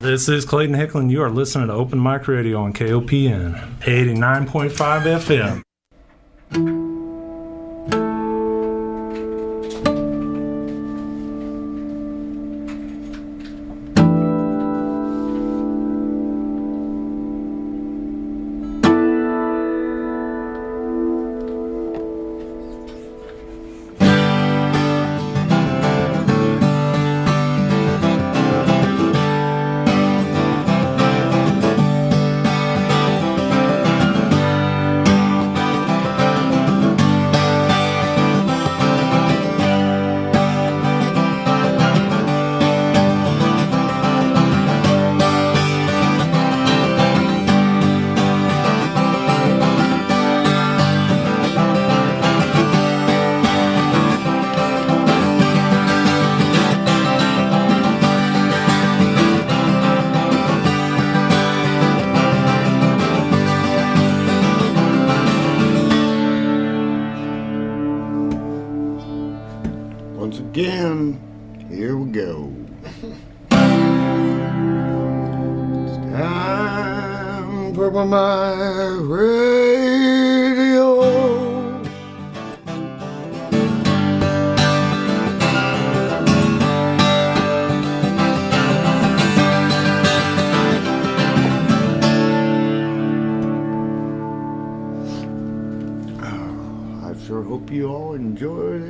This is Clayton Hicklin. You are listening to Open Mic Radio on KOPN 89.5 FM.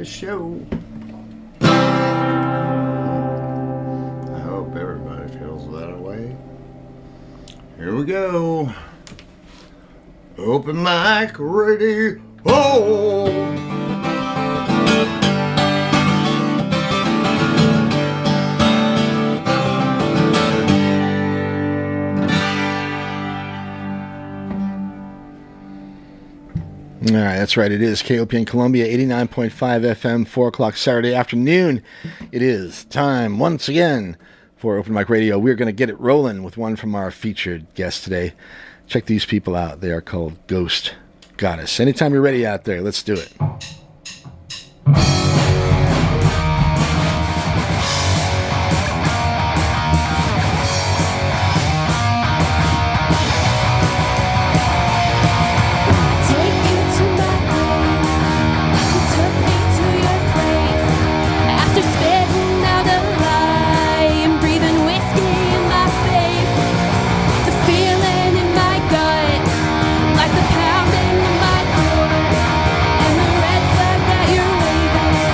Show. I hope everybody feels that way. Here we go. Open mic radio. All right, that's right. It is KOPN Columbia, 89.5 FM, 4 o'clock Saturday afternoon. It is time once again for Open Mic Radio. We're going to get it rolling with one from our featured guest today. Check these people out. They are called Ghost Goddess. Anytime you're ready out there, let's do it. Like the pounding of my door and the red flag that you're waving.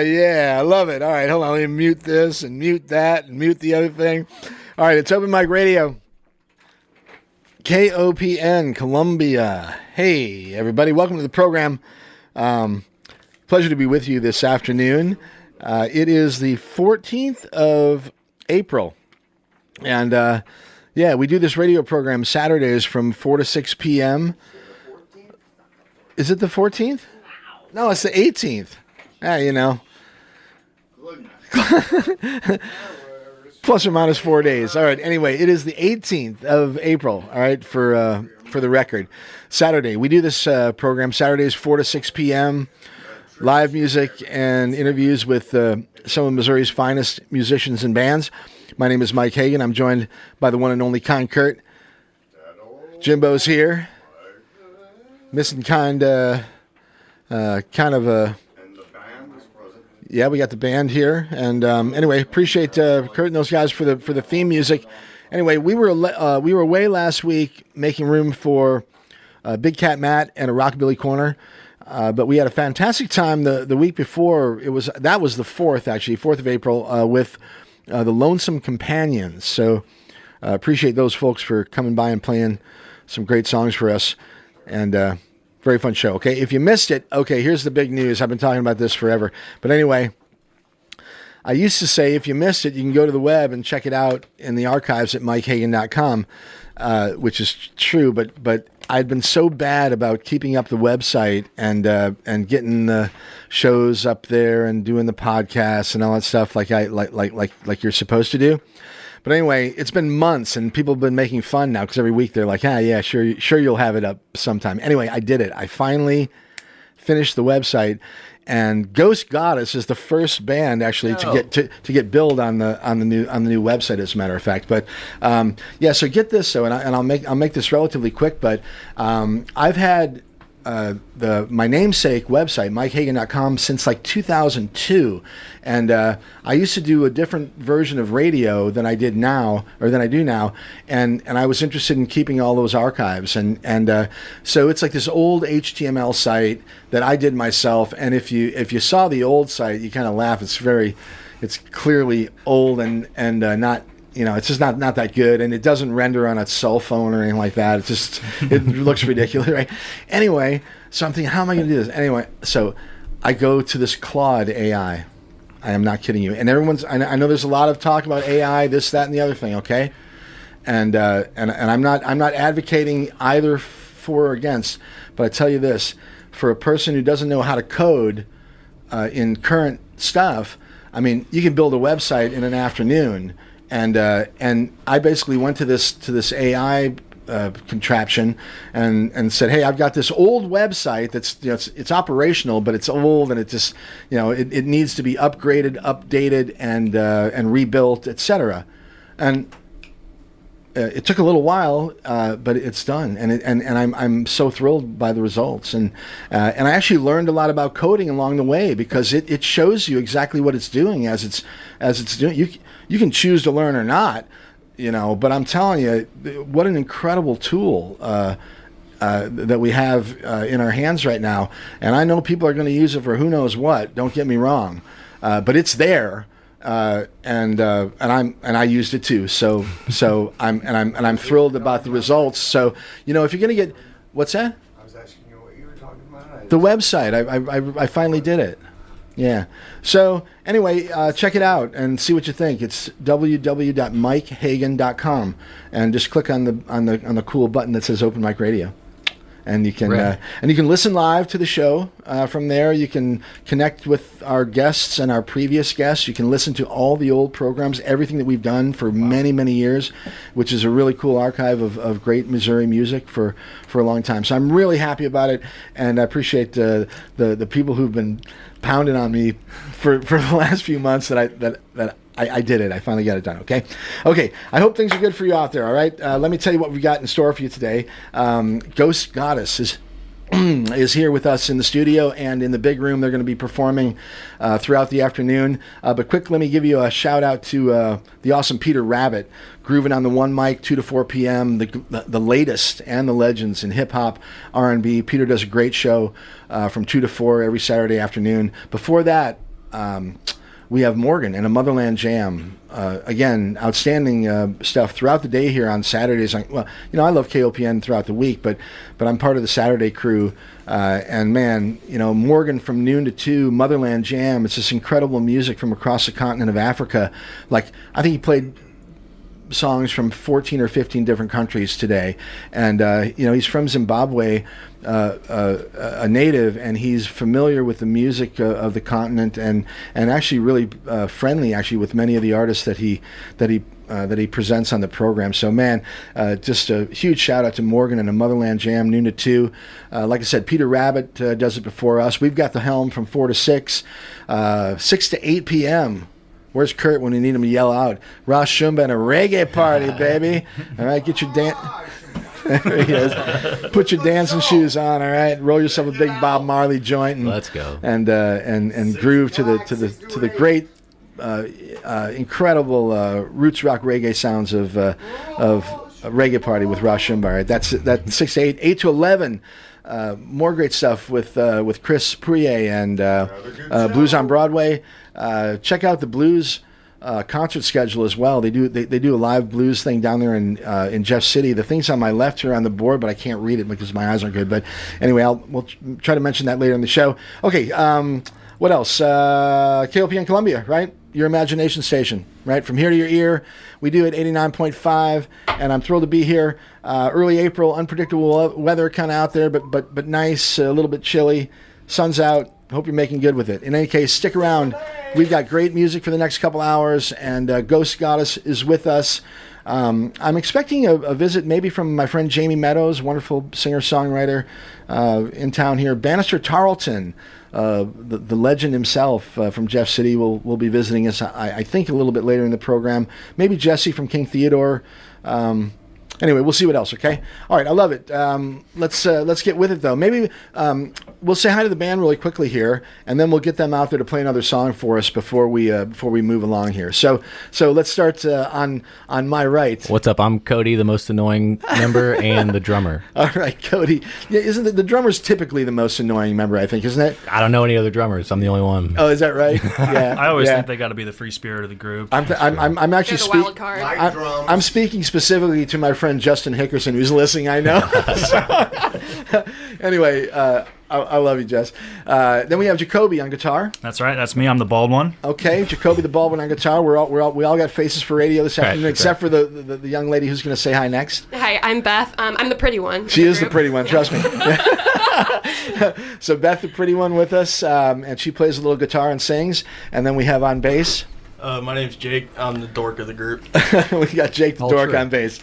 Yeah, I love it. All right, hold on. Let me mute this and mute that and mute the other thing. All right, it's Open Mic Radio. KOPN, Columbia. Hey, everybody. Welcome to the program. Pleasure to be with you this afternoon. It is the 14th of April. And, we do this radio program Saturdays from 4 to 6 p.m. Is it the 14th? No, it's the 18th. You know. Plus or minus 4 days. All right. Anyway, it is the 18th of April. All right. For the record, Saturday. We do this program Saturdays 4 to 6 p.m. Live music and interviews with some of Missouri's finest musicians and bands. My name is Mike Hagan. I'm joined by the one and only Kind Kurt. Jimbo's here. Missing kind of a. Yeah, we got the band here, and anyway, appreciate Kurt and those guys for the theme music. Anyway, we were away last week making room for Big Cat Matt and a Rockabilly Corner, but we had a fantastic time the week before. That was the 4th of April, with the Lonesome Companions. So appreciate those folks for coming by and playing some great songs for us, and. Very fun show. Okay, if you missed it, okay, here's the big news. I've been talking about this forever. But anyway, I used to say if you missed it, you can go to the web and check it out in the archives at mikehagan.com, which is true. But I'd been so bad about keeping up the website and getting the shows up there and doing the podcasts and all that stuff like you're supposed to do. But anyway, it's been months, and people have been making fun now because every week they're like, yeah, sure you'll have it up sometime. Anyway, I did it. I finally finished the website, and Ghost Goddess is the first band actually to get billed on the new website, as a matter of fact. But so get this. So and I'll make this relatively quick. But I've had my namesake website, mikehagan.com, since like 2002, and I used to do a different version of radio than I do now, and I was interested in keeping all those archives, and so it's like this old HTML site that I did myself, and if you saw the old site, you kind of laugh. It's clearly old and not. You know, it's just not that good, and it doesn't render on a cell phone or anything like that. It looks ridiculous, right? Anyway, so I'm thinking, how am I going to do this? Anyway, so I go to this Claude AI. I am not kidding you. And I know there's a lot of talk about AI, this, that, and the other thing. Okay, and I'm not advocating either for or against, but I tell you this: for a person who doesn't know how to code in current stuff, I mean, you can build a website in an afternoon. And I basically went to this AI contraption and said, hey, I've got this old website that's it's operational, but it's old and it just it needs to be upgraded, updated, and rebuilt, etc. And it took a little while, but it's done, and I'm so thrilled by the results, and I actually learned a lot about coding along the way because it shows you exactly what it's doing as it's doing. You can choose to learn or not, but I'm telling you, what an incredible tool that we have in our hands right now. And I know people are going to use it for who knows what. Don't get me wrong, but it's there, and I used it too. So I'm thrilled about the results. So if you're going to get what's that? I was asking you what you were talking about. The website. I finally did it. Yeah. So anyway, check it out and see what you think. It's www.mikehagan.com, and just click on the cool button that says Open Mic Radio, and you can listen live to the show from there. You can connect with our guests and our previous guests. You can listen to all the old programs, everything that we've done for many years, which is a really cool archive of great Missouri music for a long time. So I'm really happy about it, and I appreciate the people who've been pounding on me for the last few months that I did it. I finally got it done. Okay. I hope things are good for you out there. All right. Let me tell you what we got in store for you today. Ghost Goddess is here with us in the studio and in the big room. They're going to be performing throughout the afternoon. But quick, let me give you a shout out to the awesome Peter Rabbit, grooving on the one mic, 2 to 4 p.m. The latest and the legends in hip hop, R&B. Peter does a great show from 2 to 4 every Saturday afternoon. Before that, we have Morgan and a Motherland Jam. Again, outstanding stuff throughout the day here on Saturdays. I love KOPN throughout the week, but I'm part of the Saturday crew. And man, Morgan from noon to 2, Motherland Jam. It's this incredible music from across the continent of Africa. Like, I think he played songs from 14 or 15 different countries today, and he's from Zimbabwe, a native, and he's familiar with the music of the continent, and actually really friendly actually with many of the artists that he presents on the program. So man, just a huge shout out to Morgan and a Motherland Jam, noon to 2. Like I said, Peter Rabbit does it before us. We've got the helm from 4 to 6, 6 to 8 p.m. Where's Kurt when you need him to yell out? Ross Shumba and a reggae party, baby. All right, get your dance. There he is. Put your dancing shoes on. All right, roll yourself a big Bob Marley joint and let's go and groove to the great, incredible roots rock reggae sounds of a reggae party with Ross Shumba. All right, that's 6 to 8, 8 to 11. More great stuff with Chris Pouillet and Blues on Broadway. Check out the blues concert schedule as well. They do a live blues thing down there in Jeff City. The thing's on my left here on the board, but I can't read it because my eyes aren't good. But anyway, we'll try to mention that later in the show. Okay, what else? KOPN Columbia, right? Your imagination station, right? From here to your ear. We do it 89.5, and I'm thrilled to be here. Early April, unpredictable weather kind of out there, but nice, a little bit chilly. Sun's out. Hope you're making good with it. In any case, stick around. We've got great music for the next couple hours, and Ghost Goddess is with us. I'm expecting a visit maybe from my friend Jamie Meadows, wonderful singer-songwriter in town here. Bannister Tarleton, the legend himself from Jeff City, will be visiting us, I think, a little bit later in the program. Maybe Jesse from King Theodore. Anyway, we'll see what else, okay? All right, I love it. Let's get with it, though. Maybe we'll say hi to the band really quickly here, and then we'll get them out there to play another song for us before we move along here. So let's start on my right. What's up? I'm Cody, the most annoying member, and the drummer. All right, Cody. Yeah, isn't the drummer's typically the most annoying member, I think, isn't it? I don't know any other drummers. I'm the only one. Oh, is that right? Yeah. I always think they got to be the free spirit of the group. I'm actually wild card. I'm speaking specifically to my friend Justin Hickerson, who's listening, I know. Anyway, I love you, Jess. Then we have Jacoby on guitar. That's right. That's me. I'm the bald one. Okay, Jacoby the bald one on guitar. We all got faces for radio this afternoon, except for the young lady who's going to say hi next. Hi, I'm Beth. I'm the pretty one. She is the pretty one. Trust me. So Beth, the pretty one, with us, and she plays a little guitar and sings. And then we have on bass. My name's Jake. I'm the dork of the group. We got Jake the dork on bass.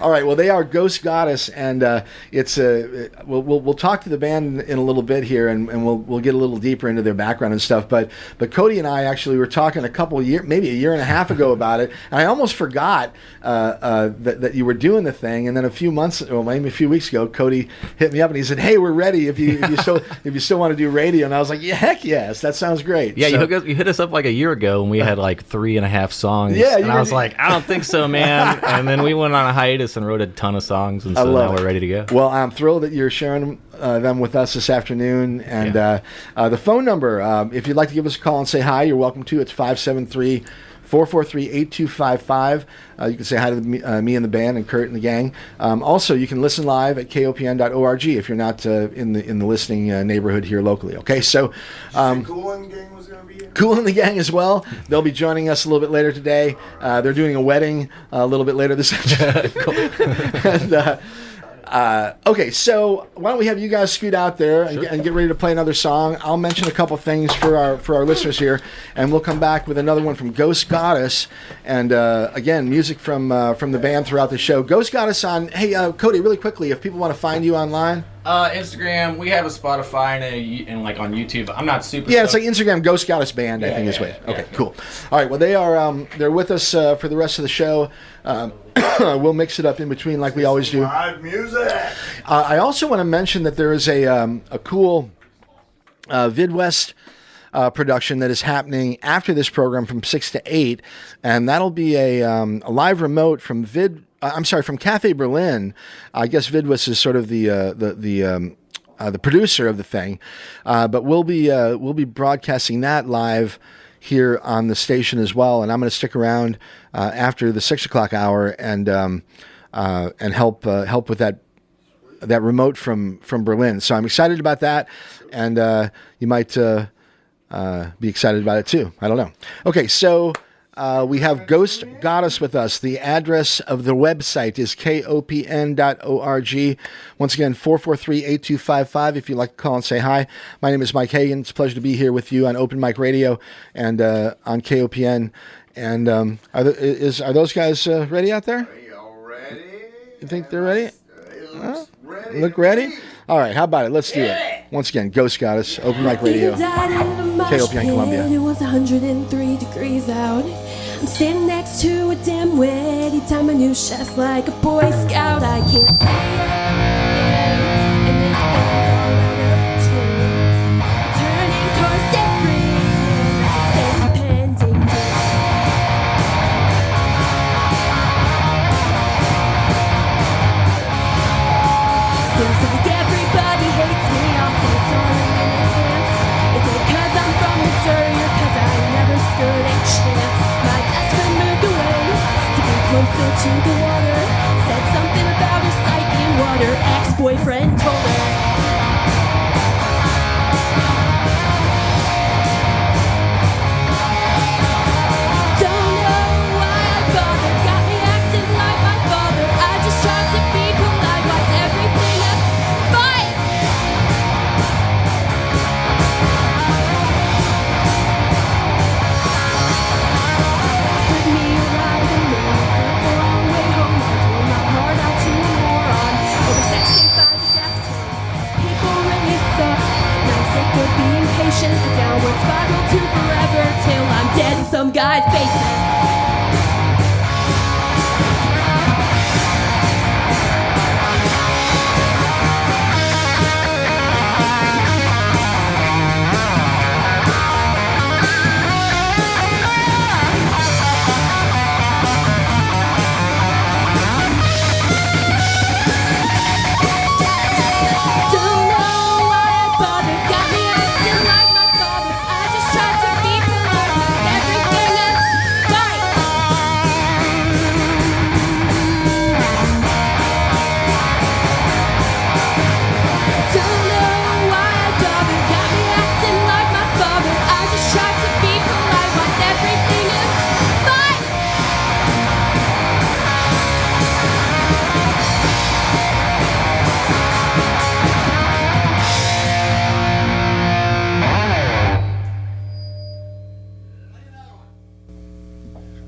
All right. Well, they are Ghost Goddess, and it's we'll talk to the band in a little bit here, and we'll get a little deeper into their background and stuff. But Cody and I actually were talking maybe a year and a half ago about it, and I almost forgot that you were doing the thing. And then maybe a few weeks ago, Cody hit me up and he said, "Hey, we're ready if you still want to do radio." And I was like, "Yeah, heck yes, that sounds great." Yeah, so, you hit us up like a year ago. And we had like 3.5 songs. Yeah, and I was like, I don't think so, man. And then we went on a hiatus and wrote a ton of songs, and so now we're ready to go. Well, I'm thrilled that you're sharing them with us this afternoon. And the phone number, if you'd like to give us a call and say hi, you're welcome to. It's 573 443-8255. You can say hi to me and the band and Kurt and the gang. Also, you can listen live at kopn.org if you're not in the listening neighborhood here locally. Okay, so Cool and the gang was going to be here? Cool and the gang as well. They'll be joining us a little bit later today. They're doing a wedding a little bit later this afternoon. Okay, so why don't we have you guys scoot out there and get ready to play another song. I'll mention a couple things for our listeners here, and we'll come back with another one from Ghost Goddess, and again, music from the band throughout the show. Ghost Goddess on. Hey, Cody, really quickly, if people want to find you online. Instagram. We have a Spotify and like on YouTube. I'm not super. Yeah, it's like Instagram Ghost Goddess Band. I think is way. Okay, cool. All right. Well, they are. They're with us for the rest of the show. We'll mix it up in between like we always do. Live music. I also want to mention that there is a cool Vidwest production that is happening after this program from 6 to 8, and that'll be a live remote from from Cafe Berlin. I guess Vidwest is sort of the the producer of the thing. But we'll be broadcasting that live here on the station as well, and I'm going to stick around after the 6 o'clock hour and help with that remote from Berlin. So I'm excited about that, and you might be excited about it too. I don't know. Okay, so we have Ghost Goddess with us. The address of the website is kopn.org. Once again, 443-8255 if you'd like to call and say hi. My name is Mike Hagan. It's a pleasure to be here with you on Open Mic Radio and on KOPN. And are those guys ready out there? Are you all ready? You think they're ready? Look ready? All right, how about it? Let's do it. Once again, Ghost Goddess, Open Mic Radio, KOPN Columbia. It was 103 degrees out. I'm standing next to a dim witty time my new chest like a Boy Scout. I can't see it. And this band's all out of tune. Turning corset free. Stands pending doom. Feels like everybody hates me. I'll say sorry in advance. Is it 'cause I'm from Missouri or 'cause I never stood a chance? My best friend moved away to be closer to the water. Said something about recycling water. Ex-boyfriend told her. Don't know why I bothered. Got me acting like my father. I just tried to be polite. Why's everything a fight? Put me a ride and the long way home. I told my heart out to a moron. Oversexed by the Deftones. People really suck. Now I'm sick of being patient. A downward spiral to forever till I'm dead in some guy's basement. Don't know why I bothered. Got me acting like my father. I just tried to be polite. Everything is right. Don't know why I bothered. Got me acting like my father. I just tried to be polite. Why's everything is right?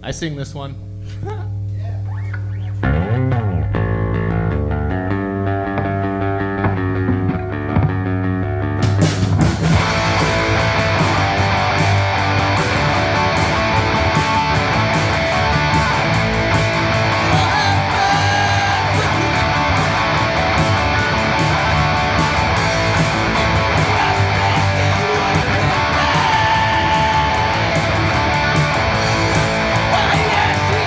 I sing this one. Well, yes, we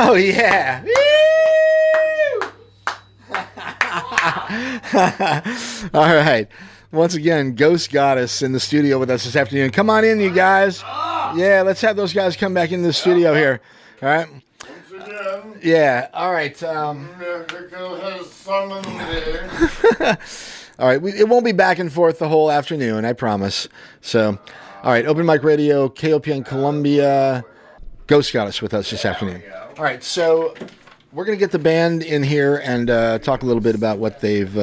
Oh, yeah. All right. Once again, Ghost Goddess in the studio with us this afternoon. Come on in, you guys. Yeah, let's have those guys come back into the studio here. All right. Yeah. All right. Mexico has summoned me. All right. It won't be back and forth the whole afternoon, I promise. So, all right. Open Mic Radio, KOPN Columbia. Ghost Goddess with us this afternoon. All right. So we're going to get the band in here and talk a little bit about what they've,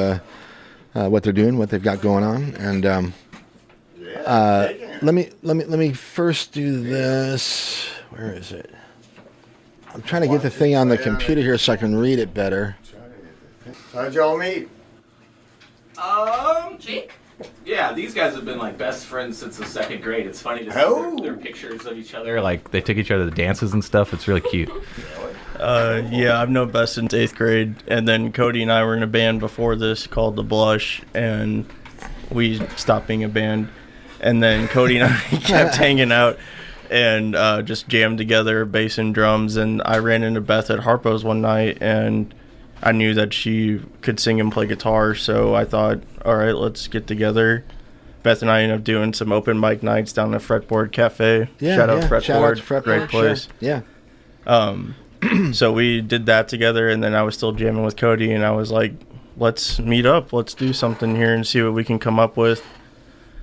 what they're doing, what they've got going on. And let me first do this. Where is it? I'm trying to get the thing on the computer here so I can read it better. How'd y'all meet? Jake? Yeah, these guys have been like best friends since the second grade. It's funny to see their pictures of each other. Like they took each other to dances and stuff. It's really cute. Yeah, I've known Bess since 8th grade, and then Cody and I were in a band before this called The Blush, and we stopped being a band, and then Cody and I kept hanging out and just jammed together, bass and drums, and I ran into Beth at Harpo's one night, and I knew that she could sing and play guitar, so I thought, all right, let's get together. Beth and I ended up doing some open mic nights down at Fretboard Cafe. Shout out Fretboard, great place. Sure. Yeah. So we did that together, and then I was still jamming with Cody, and I was like, let's meet up, let's do something here and see what we can come up with.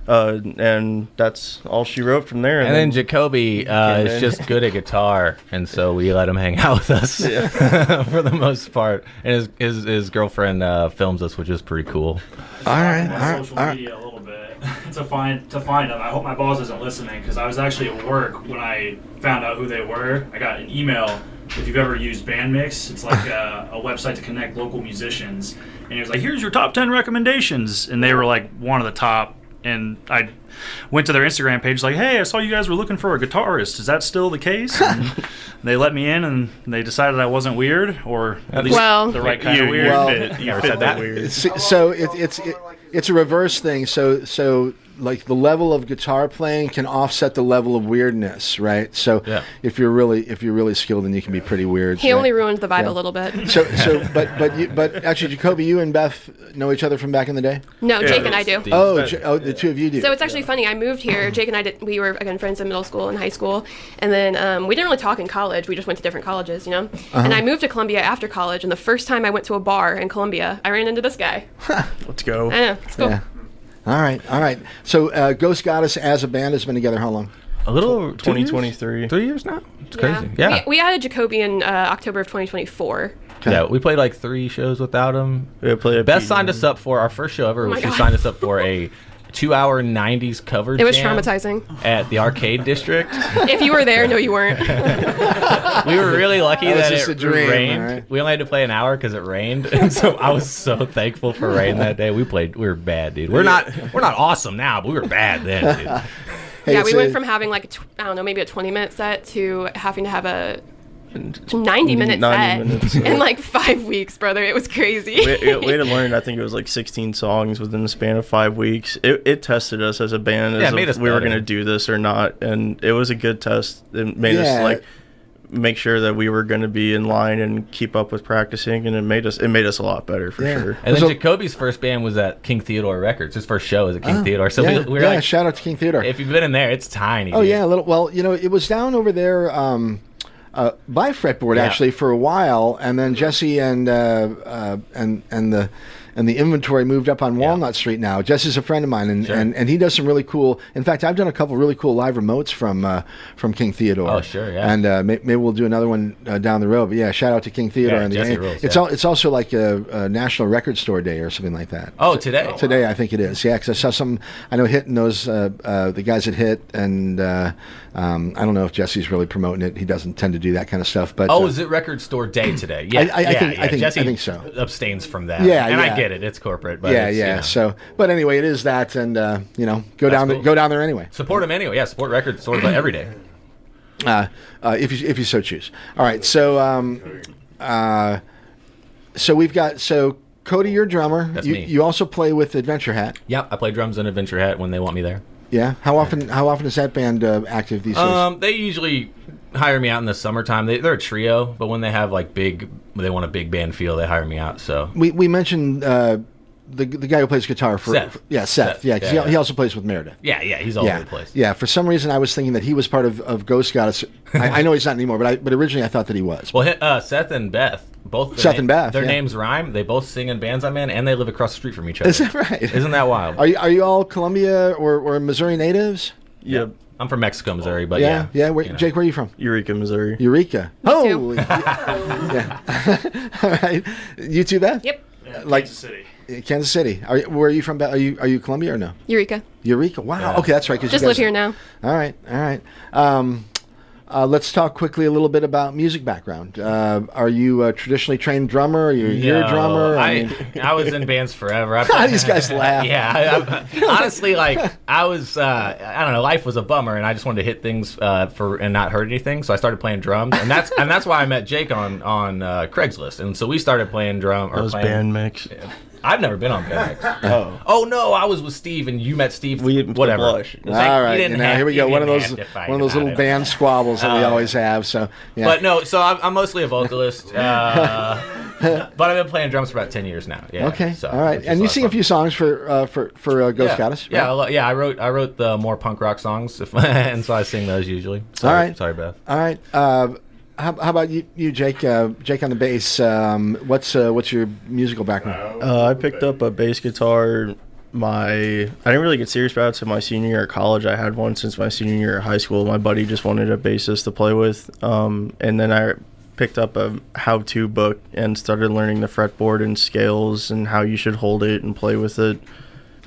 And that's all she wrote from there. And then Jacoby is just good at guitar, and so we let him hang out with us for the most part. And his girlfriend films us, which is pretty cool. All right. Social media a little bit to find them. I hope my boss isn't listening because I was actually at work when I found out who they were. I got an email. If you've ever used Bandmix, it's like a website to connect local musicians. And it was like, here's your top 10 recommendations, and they were like one of the top. And I went to their Instagram page like, hey, I saw you guys were looking for a guitarist. Is that still the case? And they let me in, and they decided I wasn't weird, or at least the right kind of weird. You fit that weird. So it's a reverse thing. So like the level of guitar playing can offset the level of weirdness, right? So if you're really skilled, then you can be pretty weird. He only ruined the vibe a little bit. But actually, Jacoby, you and Beth know each other from back in the day? No, Jake and I do. The two of you do. So it's actually funny. I moved here. Jake and I we were again friends in middle school and high school, and then we didn't really talk in college. We just went to different colleges, you know. And I moved to Columbia after college, and the first time I went to a bar in Columbia, I ran into this guy. Let's go. I know. It's cool. Yeah. All right. So Ghost Goddess as a band has been together how long? A little over 2023. 3 years now. It's crazy. Yeah. We added Jacoby in October of 2024. Okay. Yeah, we played like 3 shows without him. Beth signed us up for our first show ever. Oh my She God. signed us up for a 2-hour 90s cover It was jam traumatizing. at the Arcade District. If you were there, no, you weren't. We were really lucky That was that just a it dream, rained. right? We only had to play an hour because it rained, and so I was so thankful for rain that day. We were bad, dude. We're not awesome now, but we were bad then, dude. Hey, Yeah, we it's went from having like I don't know, maybe a 20-minute set to having to have a 90-minute 90 set minutes. in like 5 weeks, brother. It was crazy. we had to learn, I think it was like 16 songs within the span of 5 weeks. It tested us as a band as Yeah, it made if us we were better. going to do this or not, and it was a good test. It made us like make sure that we were going to be in line and keep up with practicing, and it made us a lot better for sure. And then Jacoby's first band was at King Theodore Records. His first show was at King Theodore. So we were like, shout out to King Theodore. if you've been in there, it's tiny. Oh dude. yeah, a little. Well, it was down over there by Fretboard actually for a while, and then Jesse and the inventory moved up on Walnut Street now. Jesse's a friend of mine, and he does some really cool. In fact, I've done a couple really cool live remotes from King Theodore. Oh sure, yeah. And maybe we'll do another one down the road. But yeah, shout out to King Theodore. Yeah, and Jesse rules, it's also like a National Record Store Day or something like that. Oh, today. Today, I think it is. Yeah, because I saw some. I know Hit and those the guys at Hit, and I don't know if Jesse's really promoting it. He doesn't tend to do that kind of stuff. But is it Record Store Day today? Yeah, I Jesse think so. Abstains from that. Yeah, and yeah. I get it. It's corporate, but yeah. it's, you know. So, but anyway, it is that, and go down there anyway. Support them anyway. Yeah, support Record Stores every day. If you so choose. All right, so we've got Cody, you're a drummer. That's you, me. You also play with Adventure Hat. Yeah, I play drums in Adventure Hat when they want me there. Yeah. How often is that band active these days? They usually hire me out in the summertime. They're a trio, but when they have like they want a big band feel, they hire me out. So we mentioned the guy who plays guitar for Seth. Seth. Yeah, 'cause he also plays with Meredith. yeah, he's all over the place. Yeah, for some reason I was thinking that he was part of Ghost Goddess. I know he's not anymore, but originally I thought that he was. Well, Seth and Beth, both Seth and Beth, their yeah. names rhyme. They both sing in bands I'm in, and they live across the street from each other. Is that right? Isn't that wild? Are you all Columbia or Missouri natives? Yep. I'm from Mexico, Missouri, but Yeah. you know. Jake, where are you from? Eureka, Missouri. Eureka. too. Holy. Yeah. All right. You too, Beth? Yep. Yeah, Like- Kansas City. Kansas City. Where are you from? Are you Columbia or no? Eureka. Eureka. Wow. Yeah. Okay, that's right. Just live here now. All right. Let's talk quickly a little bit about music background. Are you a traditionally trained drummer? Are you a ear drummer? I was in bands forever. These guys laugh. Yeah, honestly, like I was, I don't know, life was a bummer, and I just wanted to hit things and not hurt anything. So I started playing drums, and that's why I met Jake on Craigslist, and so we started playing drum. That was band mix. I've never been on band mix. Oh no, I was with Steve, and you met Steve. Whatever. Blush. All right. Here we go. One of those little band squabbles that we always have. So yeah. But no, so I'm mostly a vocalist. But I've been playing drums for about 10 years now. Yeah. Okay. So All right. it's And you just a sing lot a of few songs for Ghost Goddess. fun. Right? Yeah, I wrote the more punk rock songs, and so I sing those usually. Sorry, All right. Sorry, Beth. All right. How about you, Jake? Jake on the bass. What's your musical background? I picked up a bass guitar. I didn't really get serious about it until my senior year at college. I had one since my senior year at high school. My buddy just wanted a bassist to play with, and then I picked up a how-to book and started learning the fretboard and scales and how you should hold it and play with it.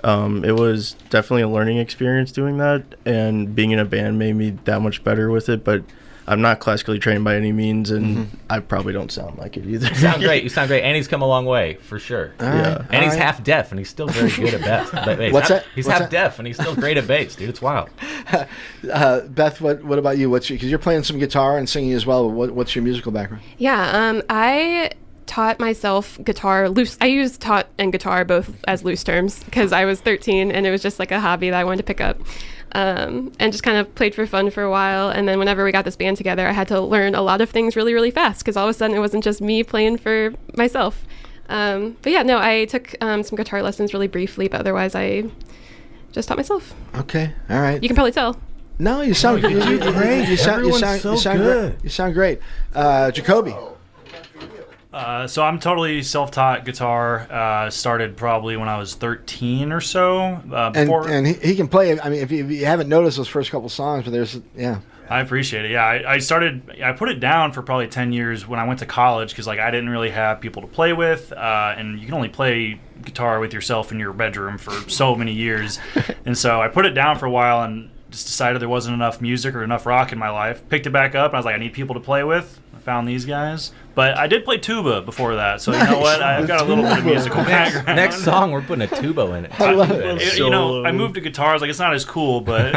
It was definitely a learning experience doing that, and being in a band made me that much better with it. But I'm not classically trained by any means, and I probably don't sound like it either. You sound great. You sound great, and he's come a long way for sure. Yeah. And he's half deaf, and he's still very good at bass. What's that? He's What's half deaf, and he's still great at bass, dude. It's wild. Beth, what about you? Because you're playing some guitar and singing as well. What's your musical background? Yeah. I taught myself guitar loose. I used taught and guitar both as loose terms because I was 13 and it was just like a hobby that I wanted to pick up. And just kind of played for fun for a while. And then whenever we got this band together, I had to learn a lot of things really, really fast because all of a sudden it wasn't just me playing for myself. But yeah, no, I took some guitar lessons really briefly, but otherwise I just taught myself. Okay, all right. You can probably tell. No, you sound great. You sound great. Jacoby. So I'm totally self-taught guitar. Started probably when I was 13 or so. And he can play. I mean, if you haven't noticed those first couple songs, but I appreciate it. Yeah, I put it down for probably 10 years when I went to college because I didn't really have people to play with, and you can only play guitar with yourself in your bedroom for so many years, and so I put it down for a while and just decided there wasn't enough music or enough rock in my life. Picked it back up and I was like, I need people to play with. I found these guys. But I did play tuba before that, so you know what? I've got a little bit of musical background. Next song, we're putting a tuba in it. I love it. I moved to guitars. It's not as cool, but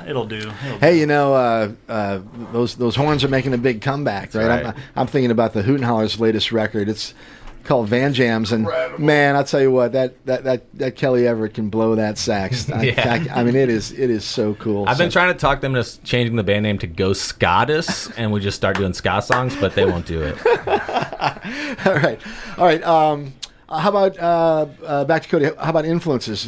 it'll do. Hey, those horns are making a big comeback, right? Right. I'm thinking about the Hoot and Holler's latest record. It's called Van Jams, and man, I'll tell you what, that Kelly Everett can blow that sax. I mean, it is so cool. I've been trying to talk them into changing the band name to Ghost Goddess, and we just start doing ska songs, but they won't do it. All right. How about back to Cody? How about influences?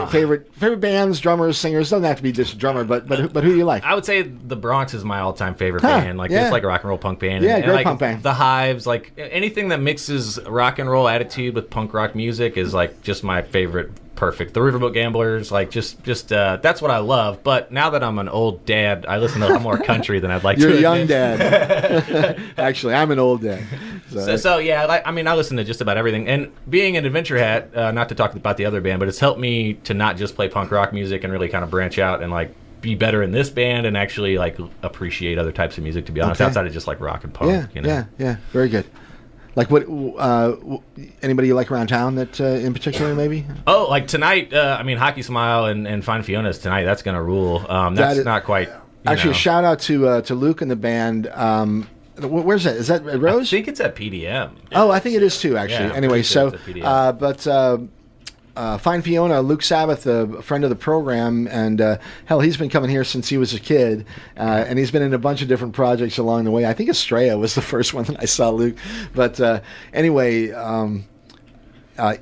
Favorite bands, drummers, singers. Doesn't have to be just a drummer, but who do you like? I would say the Bronx is my all-time favorite band. It's like a rock and roll punk band. Yeah, and great punk band. The Hives, like anything that mixes rock and roll attitude with punk rock music is like just my favorite. Perfect. The Riverboat Gamblers, like just that's what I love. But now that I'm an old dad, I listen to a lot more country than I'd like to. You're a admit. young dad. Actually, I'm an old dad. So yeah, I listen to just about everything. And being an Adventure Hat, not to talk about the other band, but it's helped me to not just play punk rock music and really kind of branch out and like be better in this band and actually like appreciate other types of music. To be honest, outside of just like rock and punk. Yeah, very good. Like what? Anybody you like around town that in particular maybe? Oh, like tonight. Hockey Smile and Find Fiona's tonight. That's gonna rule. That's not quite. Actually, shout out to Luke and the band. Where's that? Is that at Rose? I think it's at PDM. Oh, I think it is too. Actually. Yeah, anyway, so Fine Fiona, Luke Sabbath, a friend of the program, and hell, he's been coming here since he was a kid, and he's been in a bunch of different projects along the way. I think Estrella was the first one that I saw Luke, but anyway,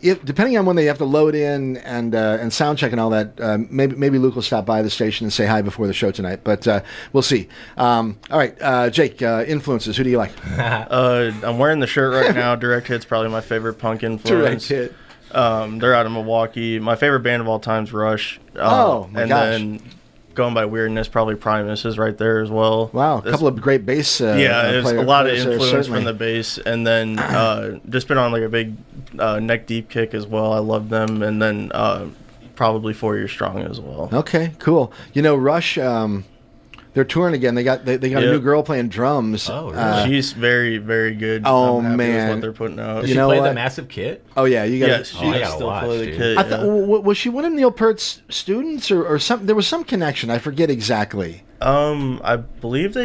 if depending on when they have to load in and sound check and all that, maybe Luke will stop by the station and say hi before the show tonight, but we'll see. All right, Jake, influences. Who do you like? I'm wearing the shirt right now. Direct Hit's probably my favorite punk influence. Direct Hit. They're out of Milwaukee. My favorite band of all time is Rush. My gosh. Then going by weirdness, probably Primus is right there as well. Wow, a couple of great bass. There's a lot of players there, influence certainly. from the bass, and then just been on like a big Neck Deep kick as well. I love them, and then probably 4 Year Strong as well. Okay, cool. You know, Rush. They're touring again. They got a new girl playing drums. Oh, really? She's very, very good. Oh, I'm happy with man. what they're putting out. Does You she know play what? the massive kit? Oh yeah, you got. Yes, Oh, I she gotta still watch, play the dude. kid. I yeah. was she one of Neil Peart's students or something? There was some connection. I forget exactly. I believe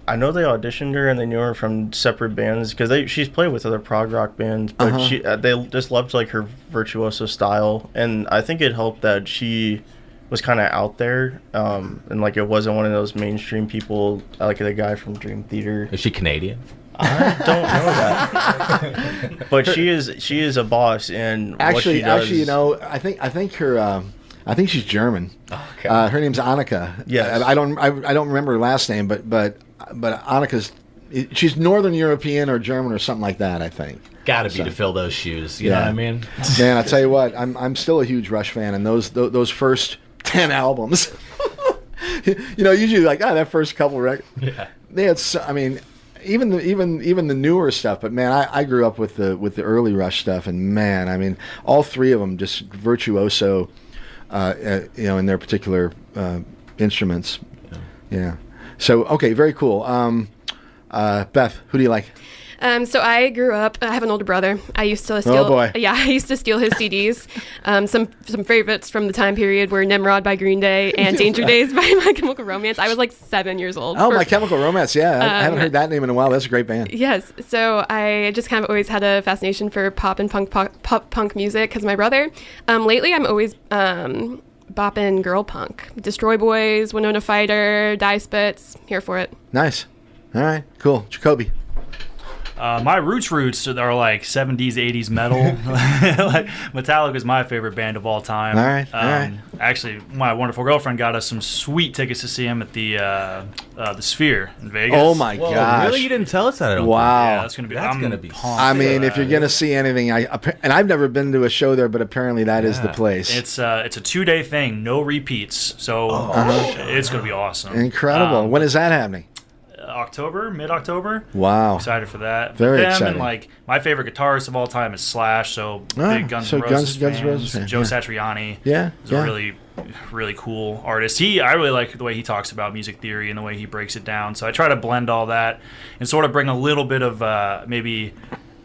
I know they auditioned her and they knew her from separate bands because she's played with other prog rock bands, but they just loved like her virtuoso style, and I think it helped that she was kind of out there, and like it wasn't one of those mainstream people like the guy from Dream Theater. Is she Canadian? I don't know that, but she is a boss, and what she does, you know, I think her. I think she's German. Okay. Her name's Annika. Yes. I don't remember her last name, but Annika's. She's Northern European or German or something like that. I think. Gotta be to fill those shoes. You know what I mean? Man, I tell you what, I'm still a huge Rush fan, and those first 10 albums. You know, usually like that first couple records. Yeah. They had. Even the newer stuff, but man, I grew up with the early Rush stuff, and man, I mean, all three of them just virtuoso, you know, in their particular instruments. Yeah. So okay, very cool. Beth, who do you like? So I grew up. I have an older brother. I used to steal. Oh, boy. Yeah, I used to steal his CDs. Some favorites from the time period were Nimrod by Green Day and Danger Days by My Chemical Romance. I was like 7 years old. Oh, My Chemical Romance. Yeah, I haven't heard that name in a while. That's a great band. Yes. So I just kind of always had a fascination for pop and pop punk music because my brother. Lately, I'm always bopping girl punk. Destroy Boys, Winona Fighter, Die Spits. Here for it. Nice. All right. Cool. Jacoby. My roots are like 70s, 80s metal. Like Metallica is my favorite band of all time. All right, all right. Actually, my wonderful girlfriend got us some sweet tickets to see him at the Sphere in Vegas. Oh my Whoa, gosh. really? You didn't tell us that? I don't Wow. Yeah, that's gonna be. pumped. I mean, for if you're that. gonna see anything, and I've never been to a show there, but apparently that is the place. It's a 2-day thing, no repeats. So it's gonna be awesome. Incredible. When is that happening? Mid-October. Wow. Excited for that. Very Them exciting. And like my favorite guitarist of all time is Slash. So big Guns so N' Roses Guns N' fans. Roses fan, Joe yeah. Satriani. Yeah, He's yeah. a really, really cool artist. I really like the way he talks about music theory and the way he breaks it down. So I try to blend all that and sort of bring a little bit of maybe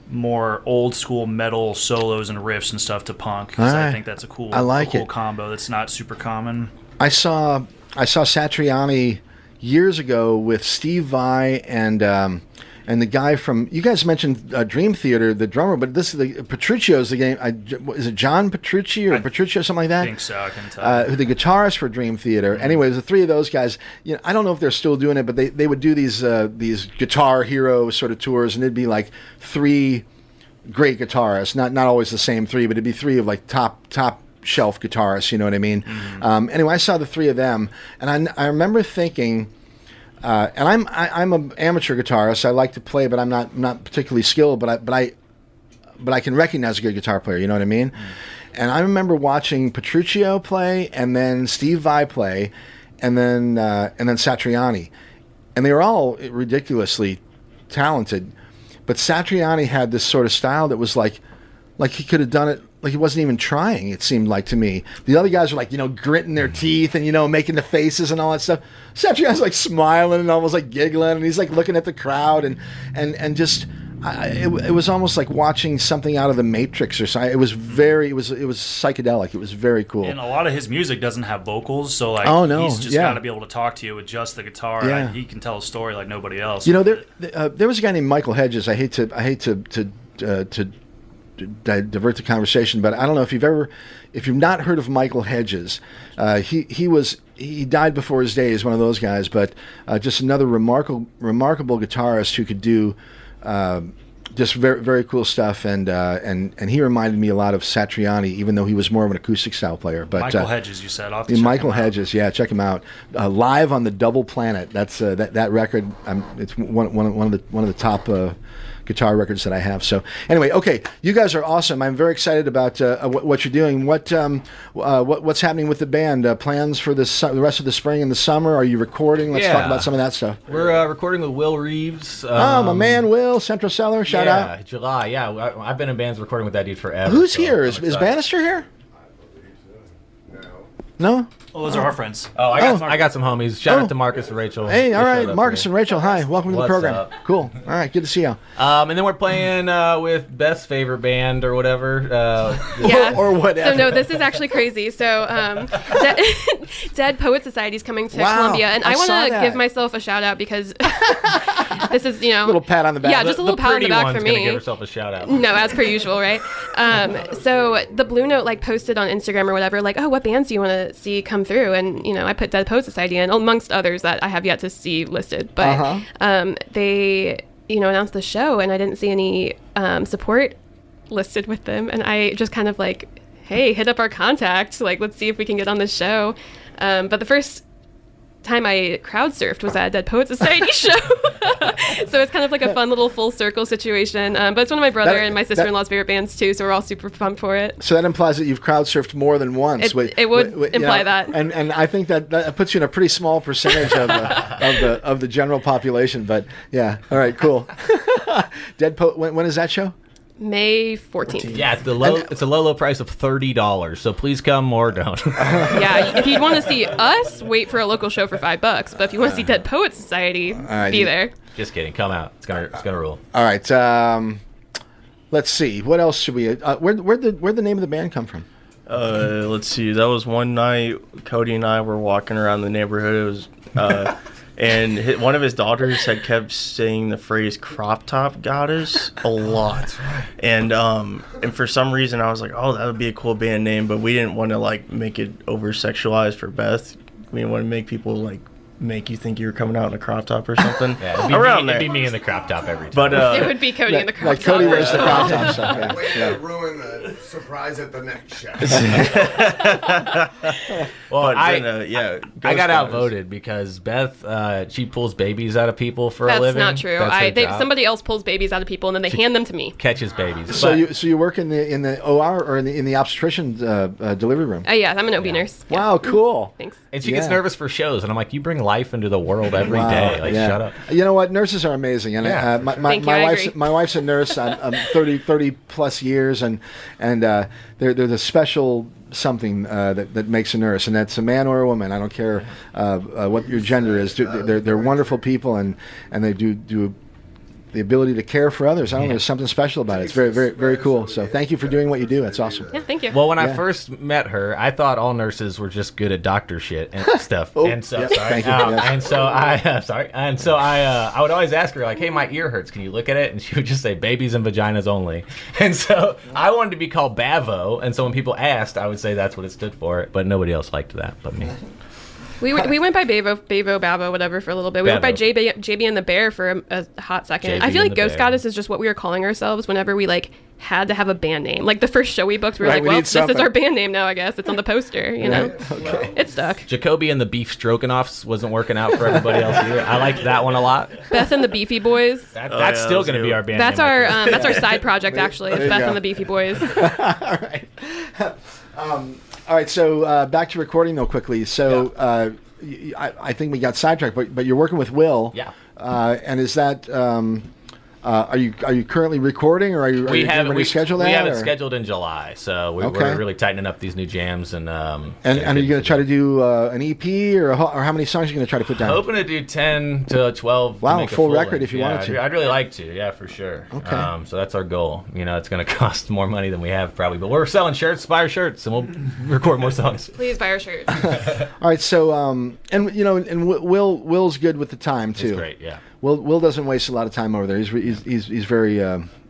more old school metal solos and riffs and stuff to punk because All right. I think that's a cool it. combo that's not super common. I saw Satriani years ago with Steve Vai and the guy from, you guys mentioned Dream Theater, the drummer, but this is the Petruccio's the game. Is it John Petrucci or Petruccio, something like that? I think so. I can tell. Who the guitarist for Dream Theater. Anyways, the three of those guys, you know, I don't know if they're still doing it, but they would do these guitar hero sort of tours, and it'd be like three great guitarists, not always the same three, but it'd be three of like top shelf guitarists, you know what I mean? Anyway, I saw the three of them, and I remember thinking, and I'm an amateur guitarist. I like to play, but I'm not particularly skilled. But I can recognize a good guitar player. You know what I mean? And I remember watching Petruccio play, and then Steve Vai play, and then Satriani, and they were all ridiculously talented. But Satriani had this sort of style that was like he could have done it. Like he wasn't even trying, it seemed like to me. The other guys were like, you know, gritting their teeth and, you know, making the faces and all that stuff. Satriani's like smiling and almost like giggling, and he's like looking at the crowd and just, it was almost like watching something out of the Matrix or something. It was psychedelic. It was very cool. And a lot of his music doesn't have vocals, so like he's just got to be able to talk to you with just the guitar. Yeah. He can tell a story like nobody else. You know, there was a guy named Michael Hedges. I hate to divert the conversation, but I don't know if you've not heard of Michael Hedges. He died before his day. He's one of those guys, but just another remarkable guitarist who could do just very, very cool stuff. And he reminded me a lot of Satriani, even though he was more of an acoustic style player. But Michael Hedges, you said. I'll have to check Michael him out. Hedges, yeah, check him out. Live on the Double Planet. That's that record. It's one of the top guitar records that I have. So anyway, okay, you guys are awesome. I'm very excited about what you're doing. What's happening with the band? Plans for the rest of the spring and the summer? Are you recording? Let's talk about some of that stuff. We're recording with Will Reeves. My man Will, Central Cellar, shout out. July. Yeah, I've been in bands recording with that dude forever. Who's so here? I'm Is excited. Bannister here? No? Oh, those are our friends. Oh, I got some homies. Shout out to Marcus and Rachel. Hey, all They right, showed up Marcus here. and Rachel. Hi, welcome to the What's program. up? Cool. All right, good to see you. And then we're playing with Beth's favorite band or whatever. Yeah. Or whatever. So no, this is actually crazy. So Dead Poet Society is coming to Wow, Columbia, and I I want saw to that. give myself a shout out because this is, A little pat on the back. Yeah, just a little pat on the back for Pretty one's gonna me. give herself a shout out. No, as per usual, right? So the Blue Note posted on Instagram or whatever, oh, what bands do you want to see come through? And I put Dead Poet Society in, amongst others that I have yet to see listed. But they announced the show, and I didn't see any support listed with them, and I just kind of hey, hit up our contact, let's see if we can get on this show. But the first time I crowd surfed was at a Dead Poet Society show. So it's kind of a fun little full circle situation. But it's one of my brother and my sister-in-law's favorite bands too, so we're all super pumped for it. So that implies that you've crowd surfed more than once. It would imply that. And I think that puts you in a pretty small percentage of the general population. But yeah, all right, cool. Dead Poet. When is that show? May 14th. Yeah, it's a low price of $30. So please come or don't. Yeah, if you want to see us, wait for a local show for $5. But if you want to see Dead Poet Society, be there. Just kidding. Come out. It's gonna rule. All right. Let's see. What else should we? Where'd the name of the band come from? Let's see. That was one night Cody and I were walking around the neighborhood. It was, and one of his daughters had kept saying the phrase "crop top goddess" a lot. And for some reason I was like, oh, that would be a cool band name, but we didn't want to make it over sexualized for Beth. We didn't want to make people make you think you were coming out in a crop top or something. Yeah, it'd be me in the crop top every time. But It would be Cody in the crop top. Cody wears the crop top stuff. Yeah. Way to ruin the surprise at the next show. well, but I got Ghostbusters. outvoted because Beth she pulls babies out of people for a That's living. not true. That's her job. Somebody else pulls babies out of people, and then they hand them to me. Catches babies. So But you work in the OR or in the obstetrician delivery room? Yeah, I'm an OB nurse. Yeah. Wow, cool. Thanks. and she gets Yeah. nervous for shows, and I'm like, you bring life into the world every day. Yeah. Shut up. You know what? Nurses are amazing, and Yeah. Thank you, I agree. my wife's a nurse. I'm 30 plus years, and they're the special something that makes a nurse, and that's a man or a woman. I don't care what your gender is. They're wonderful people, and they do the ability to care for others. I don't know. There's something special about it. It's very, very, very cool. So thank you for doing what you do. That's awesome. Yeah, thank you. Well, when I Yeah. first met her, I thought all nurses were just good at doctor shit and stuff. Oh, and so, yeah, sorry. thank you, yes. And so I would always ask her hey, my ear hurts. Can you look at it? And she would just say, babies and vaginas only. And so I wanted to be called Bavo. And so when people asked, I would say that's what it stood for. But nobody else liked that but me. We went by Bavo, whatever, for a little bit. We went by Bavo. JB and the Bear for a hot second. JB I feel and like the Ghost Bear. Goddess is just what we were calling ourselves whenever we had to have a band name. The first show we booked, we were Right, we well, need this something. is our band name now, I guess. It's on the poster, know? Okay. It stuck. Jacoby and the Beef Stroganoffs wasn't working out for everybody else either. I liked that one a lot. Beth and the Beefy Boys. That's yeah, still that's going to be you. our band That's name, I our think. that's our side project, actually. It's There you Beth go. and the Beefy Boys. All right. All right. So back to recording though quickly. So I think we got sidetracked, but you're working with Will. Yeah. And is that are you currently recording, or are you getting ready to schedule that? We have it or? scheduled in July, so we're Okay. really tightening up these new jams and And are you going to try to do an EP, or how many songs are you going to try to put down? hoping to do 10 to 12. to Wow, make a full full record length. if you Yeah, wanted to. I'd really like to, yeah, for sure. Okay. So that's our goal. It's going to cost more money than we have probably, but we're selling shirts, buy our shirts, and we'll record more songs. Please buy our shirt. All right. So and Will's good with the time too. It's great, yeah. Will doesn't waste a lot of time over there. He's very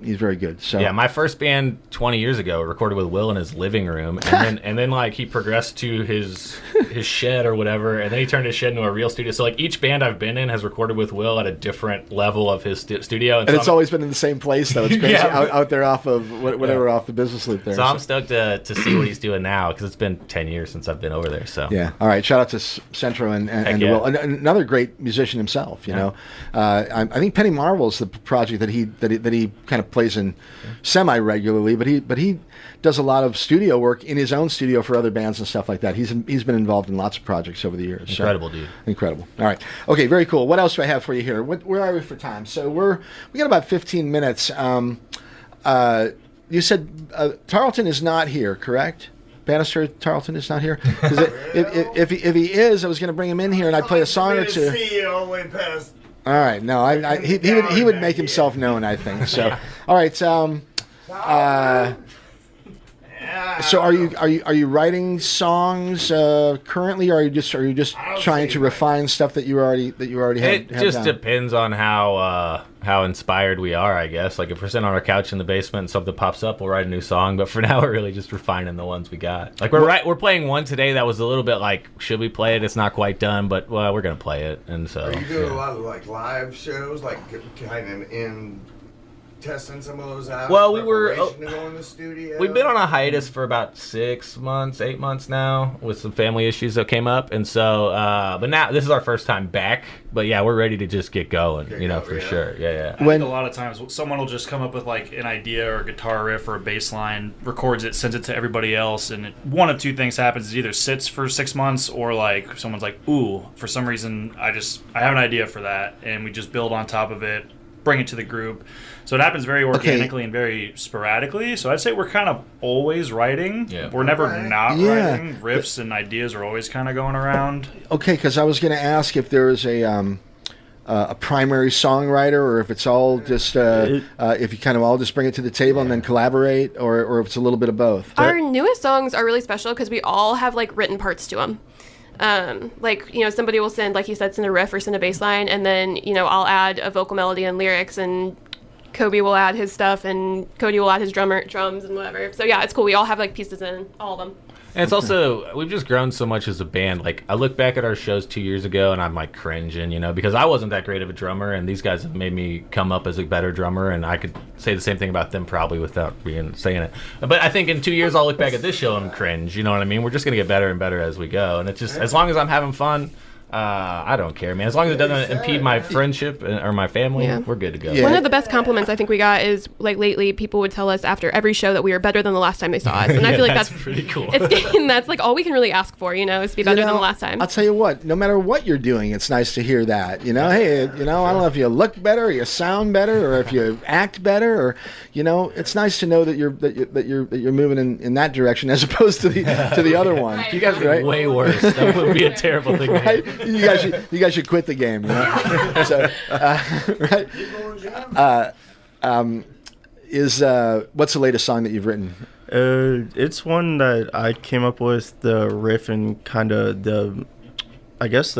He's very good. So yeah, my first band 20 years ago recorded with Will in his living room, and then like he progressed to his shed or whatever, and then he turned his shed into a real studio. So like each band I've been in has recorded with Will at a different level of his studio, and it's always been in the same place though. It's crazy Yeah. out there off of whatever off the business loop there. So I'm stoked to see what he's doing now because it's been 10 years since I've been over there. So yeah, all right. Shout out to Centro and yeah. Will, another great musician himself. You know, I think Penny Marvel's the project that he kind of plays in semi regularly, but he does a lot of studio work in his own studio for other bands and stuff like that. He's been involved in lots of projects over the years. Incredible, dude. Incredible. All right. Okay, very cool. What else do I have for you here? Where are we for time? So we got about 15 minutes. You said Tarleton is not here, correct? Bannister Tarleton is not here. If he is, I was going to bring him in here and I'd play a song or two. All right. No, he would make himself known, I think. So, all right. So are you writing songs currently, or are you just trying to refine stuff that you already have? It just depends on how inspired we are, I guess. Like if we're sitting on our couch in the basement and something pops up, we'll write a new song. But for now, we're really just refining the ones we got. Like we're playing one today that was a little bit like, should we play it? It's not quite done, but well, we're gonna play it. And so are you doing a lot of like live shows, like kind of in testing some of those out? Well, to go in the studio? We've been on a hiatus for about 8 months now, with some family issues that came up, and so. But now this is our first time back. But yeah, we're ready to just get going. For sure. Yeah. I think a lot of times someone will just come up with like an idea or a guitar riff or a bass line, records it, sends it to everybody else, and one of two things happens: it either sits for 6 months, or like someone's like, "Ooh, for some reason, I have an idea for that," and we just build on top of it, bring it to the group. So it happens very organically and very sporadically. So I'd say we're kind of always writing. Yeah. We're never not writing. Riffs and ideas are always kind of going around. Okay, because I was going to ask if there is a primary songwriter, or if it's all just if you kind of all just bring it to the table and then collaborate, or if it's a little bit of both. Our newest songs are really special because we all have like written parts to them. Somebody will send, like you said, send a riff or send a bass line, and then, I'll add a vocal melody and lyrics, and Kobe will add his stuff, and Cody will add his drums and whatever. So yeah, it's cool. We all have like pieces in, all of them. And it's also, we've just grown so much as a band. Like, I look back at our shows 2 years ago, and I'm like cringing, because I wasn't that great of a drummer, and these guys have made me come up as a better drummer, and I could say the same thing about them probably without saying it. But I think in 2 years, I'll look back at this show and cringe, you know what I mean? We're just going to get better and better as we go. And it's just, as long as I'm having fun, I don't care, man. As long as it doesn't impede my friendship or my family, we're good to go. Yeah. One of the best compliments I think we got is, like, lately people would tell us after every show that we were better than the last time they saw us, and I feel like that's pretty cool. That's like all we can really ask for, is to be better than the last time. I'll tell you what, no matter what you're doing, it's nice to hear that. Hey, I don't know if you look better, or you sound better, or if you act better, or it's nice to know that you're moving in that direction as opposed to the other one. Right. You guys are way worse. That would be a terrible thing. Right? You guys should quit the game. So, right? What's the latest song that you've written? It's one that I came up with, the riff and kind of the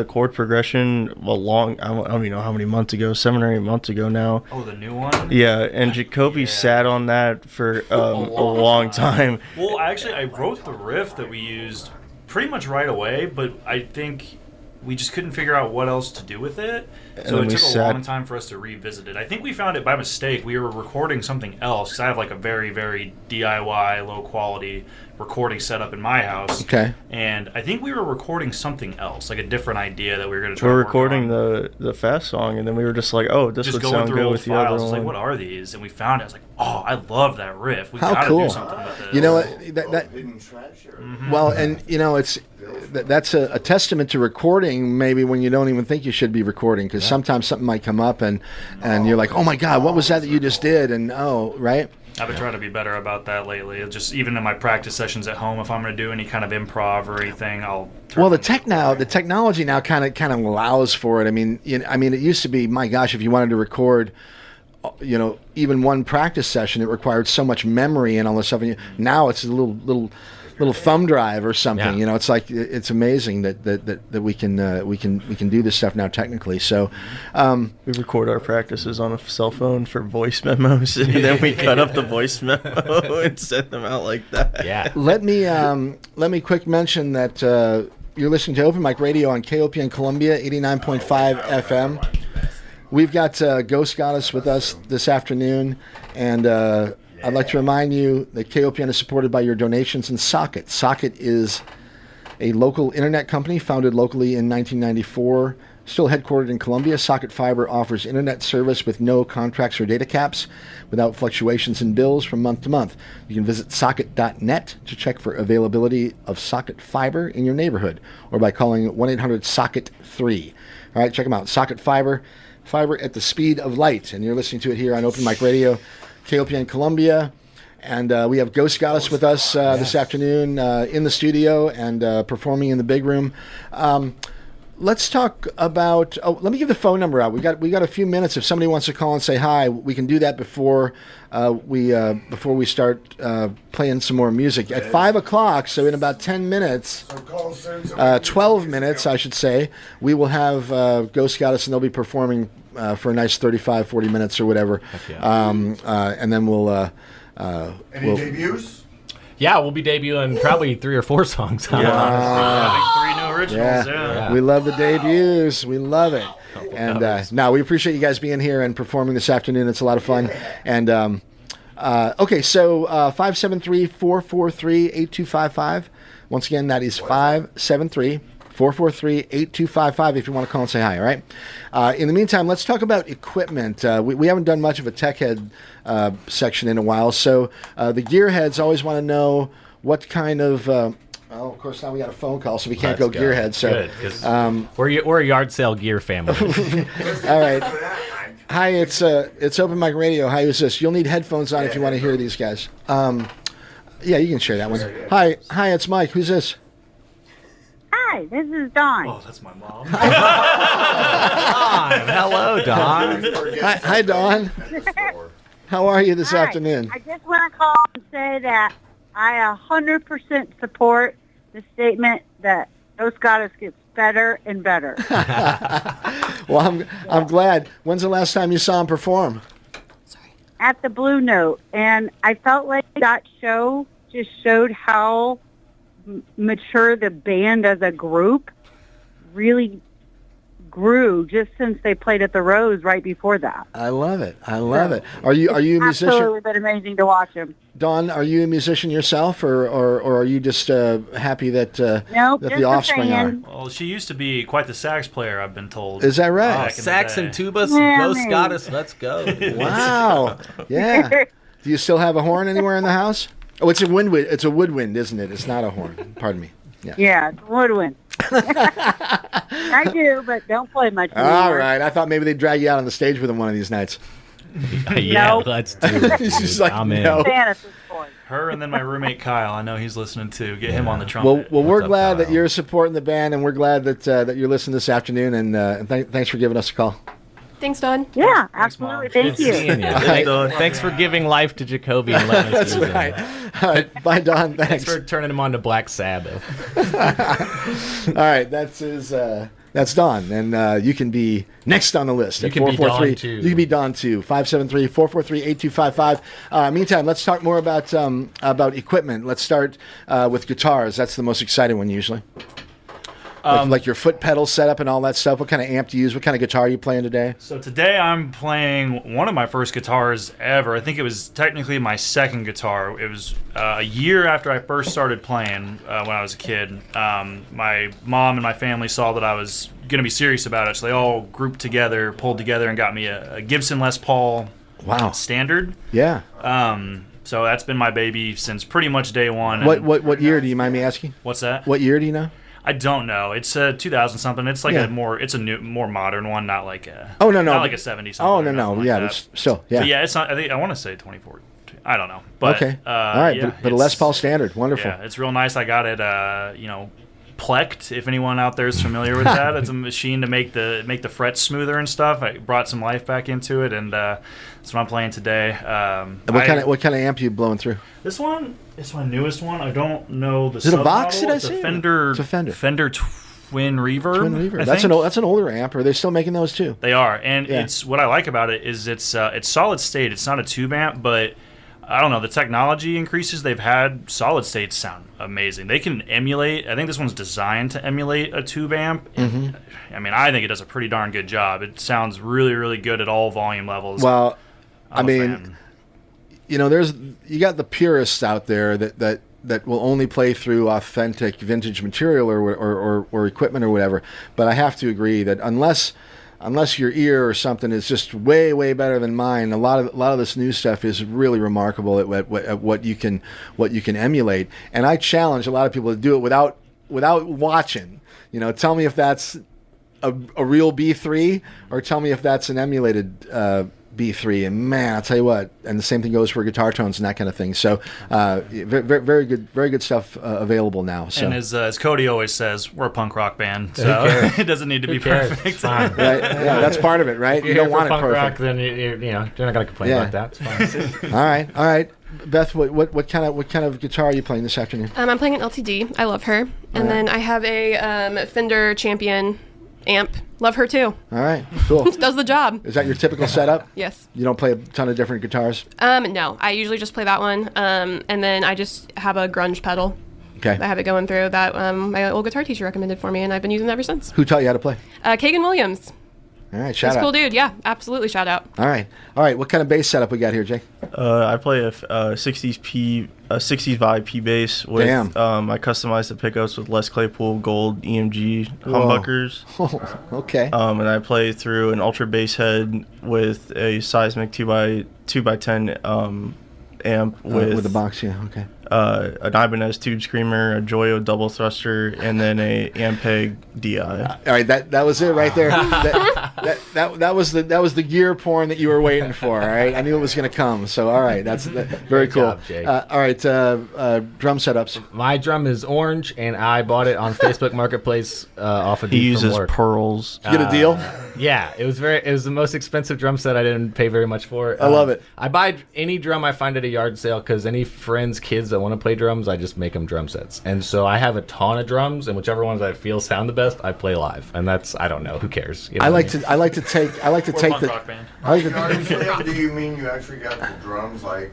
chord progression I don't even know how many months ago, 7 or 8 months ago now. Oh, the new one? Yeah, and Jacoby sat on that for a long time. Well, actually, I wrote the riff that we used pretty much right away, but I think we just couldn't figure out what else to do with it. So it took a long time for us to revisit it. I think we found it by mistake. We were recording something else, because I have like a very, very DIY, low-quality recording setup in my house. Okay. And I think we were recording something else, like a different idea that we were going to try to work on. We were recording the fast song, and then we were just like, oh, this would sound good with the other one. I was like, what are these? And we found it. I was like, oh, I love that riff. We How gotta cool. do something with this. You know what? Well, and it's that's a testament to recording, maybe when you don't even think you should be recording, because sometimes something might come up and you're like, oh my God, what was that you just did? And right? I've been trying to be better about that lately. It's just even in my practice sessions at home, if I'm going to do any kind of improv or anything, I'll. The technology now kind of allows for it. I mean, it used to be, my gosh, if you wanted to record, even one practice session, it required so much memory and all this stuff. And now it's a little little thumb drive or something. Yeah. You know, it's like it's amazing that we can do this stuff now technically. So We record our practices on a cell phone for voice memos, and then we cut up the voice memo and send them out like that. Yeah. let me quick mention that you're listening to Open Mic Radio on KOPN Columbia 89.5 FM. We've got Ghost Goddess with us this afternoon, and I'd like to remind you that KOPN is supported by your donations in Socket. Socket is a local internet company founded locally in 1994, still headquartered in Columbia. Socket Fiber offers internet service with no contracts or data caps, without fluctuations in bills from month to month. You can visit socket.net to check for availability of Socket Fiber in your neighborhood, or by calling 1-800-SOCKET-3. All right, check them out. Socket Fiber. Fiber at the speed of light, and you're listening to it here on Open Mic Radio, KOPN Columbia, and we have Ghost Goddess with us this afternoon in the studio and performing in the big room. Let's talk about. Oh, let me give the phone number out. We got a few minutes. If somebody wants to call and say hi, we can do that before we start playing some more music at 5 o'clock. So in about 10 minutes. So call soon. So we can 12 get minutes, going. I should say, we will have Ghost Goddess, and they'll be performing for a nice 35, 40 minutes or whatever. And then we'll... Any debuts? Yeah, we'll be debuting probably 3 or 4 songs. I think 3 new originals. Yeah. We love the debuts. We love it. And no, we appreciate you guys being here and performing this afternoon. It's a lot of fun. And okay, so 573-443-8255. Once again, that is 573-443-8255 if you want to call and say hi, all right? In the meantime, let's talk about equipment. We haven't done much of a tech head section in a while, so the gearheads always want to know what kind of... well, of course, now we got a phone call, so we can't go gearhead. So, Good, 'cause we're a yard sale gear family. all right. Hi, it's Open Mic Radio. Hi, who's this? You'll need headphones on if you want to hear these guys. Yeah, you can share that one. Hi, it's Mike. Who's this? Hi, this is Dawn. Oh, that's my mom. Hello, Don. Hi, Dawn. How are you this Hi. afternoon? I just want to call and say that I 100% support the statement that Ghost Goddess gets better and better. Well, I'm glad. When's the last time you saw him perform? At the Blue Note, and I felt like that show just showed how mature the band as a group really grew just since they played at the Rose right before that. I love it. I love it. Are you a musician? Absolutely been amazing to watch them. Dawn, are you a musician yourself, or are you just happy that Nope, that just the a Offspring are? fan. Well, she used to be quite the sax player, I've been told. Is that right? Back in the Sax day. and tubas, Yeah, Ghost man. Goddess, let's go. Wow. Yeah. Do you still have a horn anywhere in the house? Oh, it's a woodwind. It's a woodwind, isn't it? It's not a horn. Pardon me. Yeah. Yeah, it's woodwind. I do, but don't play much anymore. All right. I thought maybe they'd drag you out on the stage with them one of these nights. Yeah, Nope. let's do it. She's dude. just like, I'm in. no. Fan at this point. Her and then my roommate Kyle. I know he's listening too. Get him on the trumpet. Well, we're up, glad that Kyle? you're supporting the band, and we're glad that you're listening this afternoon. And thanks for giving us a call. Thanks, Don. Yeah, Thanks, absolutely. Mom. Thank you. Seeing you. right. Thanks for giving life to Jacoby and letting us That's use him. right. All right. Bye, Don. Thanks Thanks. for turning him on to Black Sabbath. All right. That's Don, and you can be next on the list. You at can be 443. Don, too. You can be Don too. 573-443-8255. Meantime, let's talk more about equipment. Let's start with guitars. That's the most exciting one usually. Like your foot pedal setup and all that stuff. What kind of amp do you use? What kind of guitar are you playing today? So today I'm playing one of my first guitars ever. I think it was technically my second guitar. It was a year after I first started playing when I was a kid. My mom and my family saw that I was going to be serious about it, so they all grouped together, pulled together, and got me a Gibson Les Paul Standard. Yeah. So that's been my baby since pretty much day one. What year do you mind me asking? What's that? What year do you know? I don't know. It's a 2000 something. It's like it's a more modern one, not like a no, not like a 70 something. Oh or no, nothing like yeah, that. but still, yeah. But yeah, it's not. I want to say 24. I don't know. But Okay. All right, yeah, but a Les it's- Paul Standard, wonderful. Yeah, it's real nice. I got it. Plect, if anyone out there is familiar with that. It's a machine to make the frets smoother and stuff. I brought some life back into it, and that's what I'm playing today. What kind of amp are you blowing through? This one is my newest one. I don't know the. Is it a Vox? submodel. Did I It's say? a Fender. It's a Fender. Fender Twin Reverb. Twin Reverb. I That's think. that's an older amp. Are they still making those too? They are, and Yeah. it's what I like about it is it's solid state. It's not a tube amp, but I don't know, the technology increases they've had. Solid states sound amazing. They can emulate. I think this one's designed to emulate a tube amp. Mm-hmm. I mean, I think it does a pretty darn good job. It sounds really, really good at all volume levels. Well, I'm a fan. you got the purists out there that will only play through authentic vintage material or equipment or whatever. But I have to agree that unless your ear or something is just way better than mine, a lot of this new stuff is really remarkable at what you can emulate. And I challenge a lot of people to do it without watching. Tell me if that's a real B3 or tell me if that's an emulated B3. And man, I'll tell you what. And the same thing goes for guitar tones and that kind of thing. So very good stuff available now. So. And as Cody always says, we're a punk rock band, so it doesn't need to be perfect. Fine. Right? Yeah, that's part of it, right? If You you're don't here want for it punk perfect. rock, then you're not going to complain Yeah. about that. It's fine. All right. Beth, what kind of guitar are you playing this afternoon? I'm playing an LTD. I love her. And then I have a Fender Champion amp. Love her too. All right, cool. Does the job. Is that your typical setup? Yes. You don't play a ton of different guitars? No, I usually just play that one. And then I just have a grunge pedal. Okay. I have it going through that my old guitar teacher recommended for me, and I've been using it ever since. Who taught you how to play? Kagan Williams. All right, He's shout a out. cool dude. Yeah, absolutely. Shout out. All right. What kind of bass setup we got here, Jake? I play a 60s vibe P bass with Damn. I customized the pickups with Les Claypool gold EMG humbuckers. Oh, okay. And I play through an ultra bass head with a seismic 2x10 amp with the box, yeah. Okay. An Ibanez tube screamer, a Joyo double thruster, and then a Ampeg DI. All right, that was it right there. that was the gear porn that you were waiting for. All right, I knew it was going to come. So all right, that's very Good cool. job, Jake. All right, drum setups. My drum is orange, and I bought it on Facebook Marketplace off of He Dude from uses Work. pearls. You get a deal? Yeah, it was the most expensive drum set. I didn't pay very much for it. I love it. I buy any drum I find at a yard sale because any friends, kids that want to play drums, I just make them drum sets. And so I have a ton of drums, and whichever ones I feel sound the best, I play live. And that's, I don't know, who cares? You know I what like mean? to take We're a the. punk rock band. I like to, Yard sale, do you mean you actually got the drums like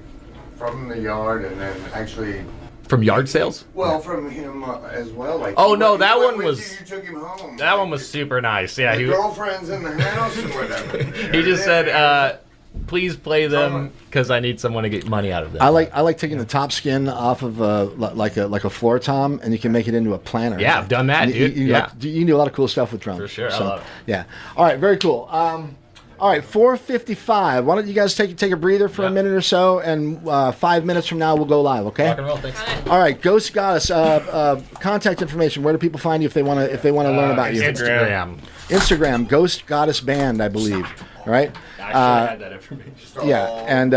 from the yard and then actually? From yard sales? Well, from him as well. Like Oh, he no, went- he that went one with was- You took him home. That like, one was super nice. Yeah, the he girlfriend's in the house or whatever. he just said, please play them because I need someone to get money out of them. I like taking the top skin off of like a floor tom, and you can make it into a planner. Yeah, I've done that, And dude. Yeah. you can do a lot of cool stuff with drums. For sure, I love it. Yeah. All right, very cool. All right, 4:55. Why don't you guys take a breather for a minute or so, and 5 minutes from now we'll go live. Okay. Rock and roll, thanks. All right, Ghost Goddess. Contact information. Where do people find you if they want to learn about you? Instagram, Ghost Goddess Band, I believe. All right. I had that information. Yeah, and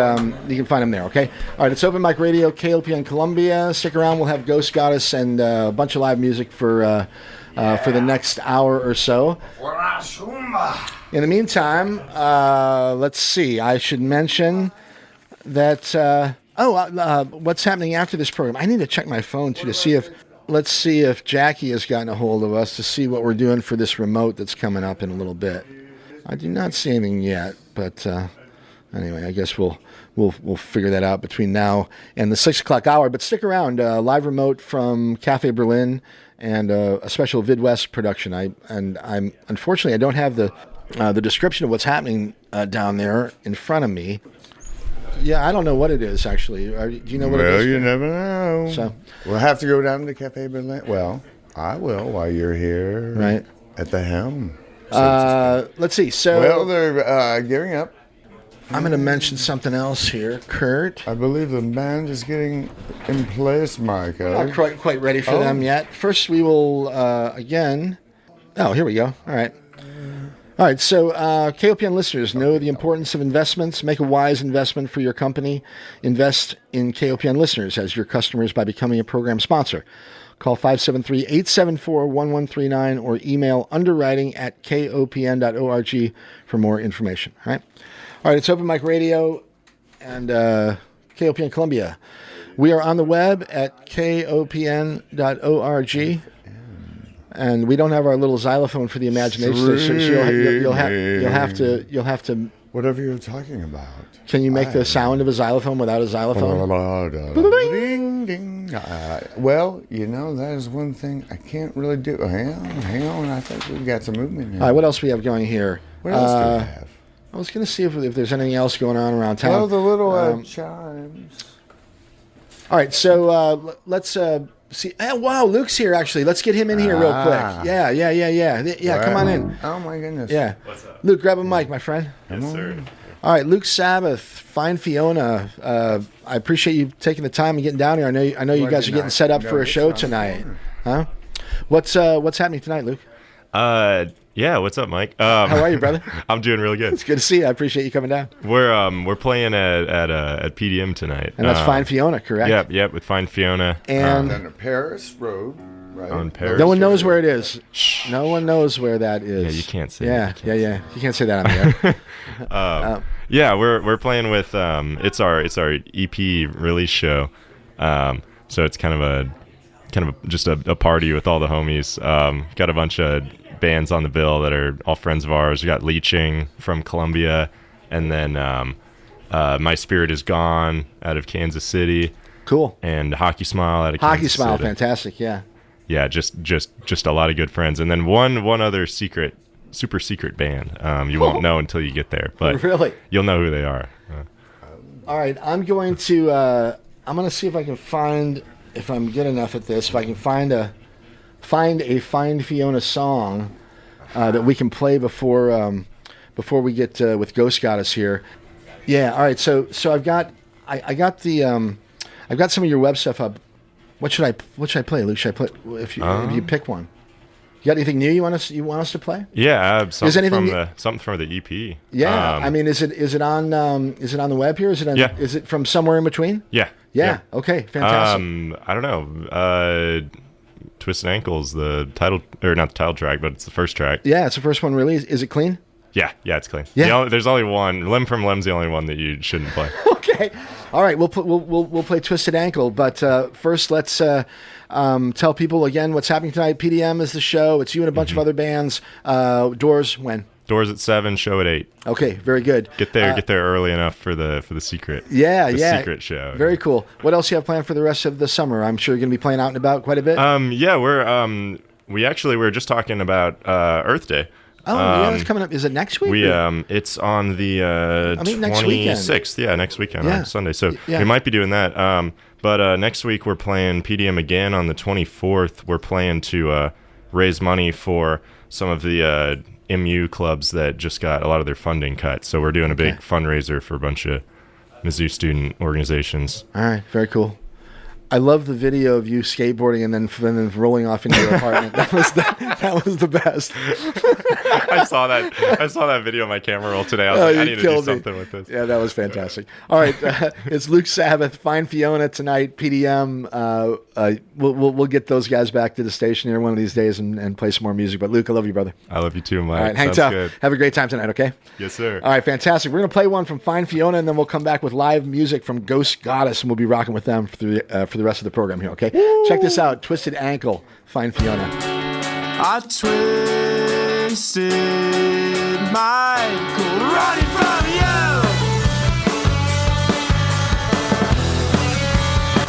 you can find them there, okay? All right, it's Open Mic Radio, KOPN Columbia. Stick around. We'll have Ghost Goddess and a bunch of live music for the next hour or so. In the meantime, let's see. I should mention that... what's happening after this program? I need to check my phone, too, to see if... Let's see if Jackie has gotten a hold of us to see what we're doing for this remote that's coming up in a little bit. I do not see anything yet, but anyway, I guess we'll figure that out between now and the 6 o'clock hour. But stick around, live remote from Cafe Berlin and a special Vidwest production. I'm unfortunately I don't have the description of what's happening down there in front of me. Yeah, I don't know what it is actually. Do you know what it is? Well, you never know. So we'll have to go down to Cafe Berlin. Well, I will while you're here. Right. At the helm. Let's see. So Well, they're gearing up. I'm going to mention something else here, Kurt. I believe the band is getting in place, Marco. Not quite ready for them yet. First, we will again. Oh, here we go. All right. All right. So, KOPN listeners, know the importance of investments. Make a wise investment for your company. Invest in KOPN listeners as your customers by becoming a program sponsor. Call 573-874-1139 or email underwriting@kopn.org for more information. All right, it's Open Mic Radio and KOPN Columbia. We are on the web at kopn.org. And we don't have our little xylophone for the imagination. So you'll have to. Whatever you're talking about. Can you make the sound of a xylophone without a xylophone? Ding, ding. Well, that is one thing I can't really do. Hang on. I think we've got some movement here. All right, what else do we have going here? What else do we have? I was going to see if there's anything else going on around town. Well, the little chimes. All right, so let's see. Oh, wow, Luke's here, actually. Let's get him in here real quick. Yeah. Yeah, come on in. Oh, my goodness. Yeah. What's up? Luke, grab a mic, my friend. Yes, sir. All right, Luke Sabbath, Fine Fiona. I appreciate you taking the time and getting down here. I know you guys are getting set up for a show tonight. Huh? What's happening tonight, Luke? Yeah, what's up, Mike? How are you, brother? I'm doing really good. It's good to see you. I appreciate you coming down. We're playing at PDM tonight. And that's Fine Fiona, correct? Yep, with Fine Fiona. And on the Paris Road, right? On Paris. No one knows where it is. No one knows where that is. Yeah, you can't say that. Yeah. You can't say that on the air. Yeah, we're playing with it's our EP release show. So it's kind of just a party with all the homies. Got a bunch of bands on the bill that are all friends of ours. We got Leaching from Columbia, and then My Spirit Is Gone out of Kansas City. Cool. And Hockey Smile out of Hockey Kansas Smile, City. Fantastic, yeah. Yeah, just a lot of good friends, and then one other super secret band. You won't know until you get there, but really, you'll know who they are. All right, I'm going to see if I can find, if I'm good enough at this, if I can find a Fine Fiona song that we can play before we get with Ghost Goddess here. Yeah. All right. So I've got some of your web stuff up. What should I play, Luke? Should I play if you pick one? You got anything new you want us to play? Yeah, something something from the EP. Yeah, I mean, is it on the web here? Is it from somewhere in between? Yeah. Okay, fantastic. I don't know. Twisted Ankle's the title, or not the title track, but it's the first track. Yeah, it's the first one released. Is it clean? Yeah, it's clean. Yeah. There's only one. Limb from Limb's the only one that you shouldn't play. Okay. All right, we'll play Twisted Ankle, but first let's tell people again what's happening tonight. PDM is the show. It's you and a bunch of other bands. Doors when? Doors at 7, show at 8. Okay, very good. Get there early enough for the secret. Yeah. Secret show. Very cool. What else do you have planned for the rest of the summer? I'm sure you're going to be playing out and about quite a bit. Yeah, we were just talking about Earth Day. Oh, yeah, that's coming up. Is it next week? It's on the 26th. Yeah, next weekend on Sunday. So we might be doing that. But next week we're playing PDM again on the 24th. We're playing to raise money for some of the MU clubs that just got a lot of their funding cut. So we're doing a big fundraiser for a bunch of Mizzou student organizations. All right, very cool. I love the video of you skateboarding and then rolling off into your apartment. That was the best. I saw that video on my camera roll today. I was like, I need to do something with this. Yeah, that was fantastic. All right, it's Luke Sabbath, Fine Fiona tonight, PDM. We'll get those guys back to the station here one of these days and play some more music. But Luke, I love you, brother. I love you too, Mike. All right, hang tough. Good. Have a great time tonight, okay? Yes, sir. All right, fantastic. We're going to play one from Fine Fiona, and then we'll come back with live music from Ghost Goddess, and we'll be rocking with them for the rest of the program here, okay? Woo! Check this out, Twisted Ankle, Fine Fiona. I twisted my ankle running from you.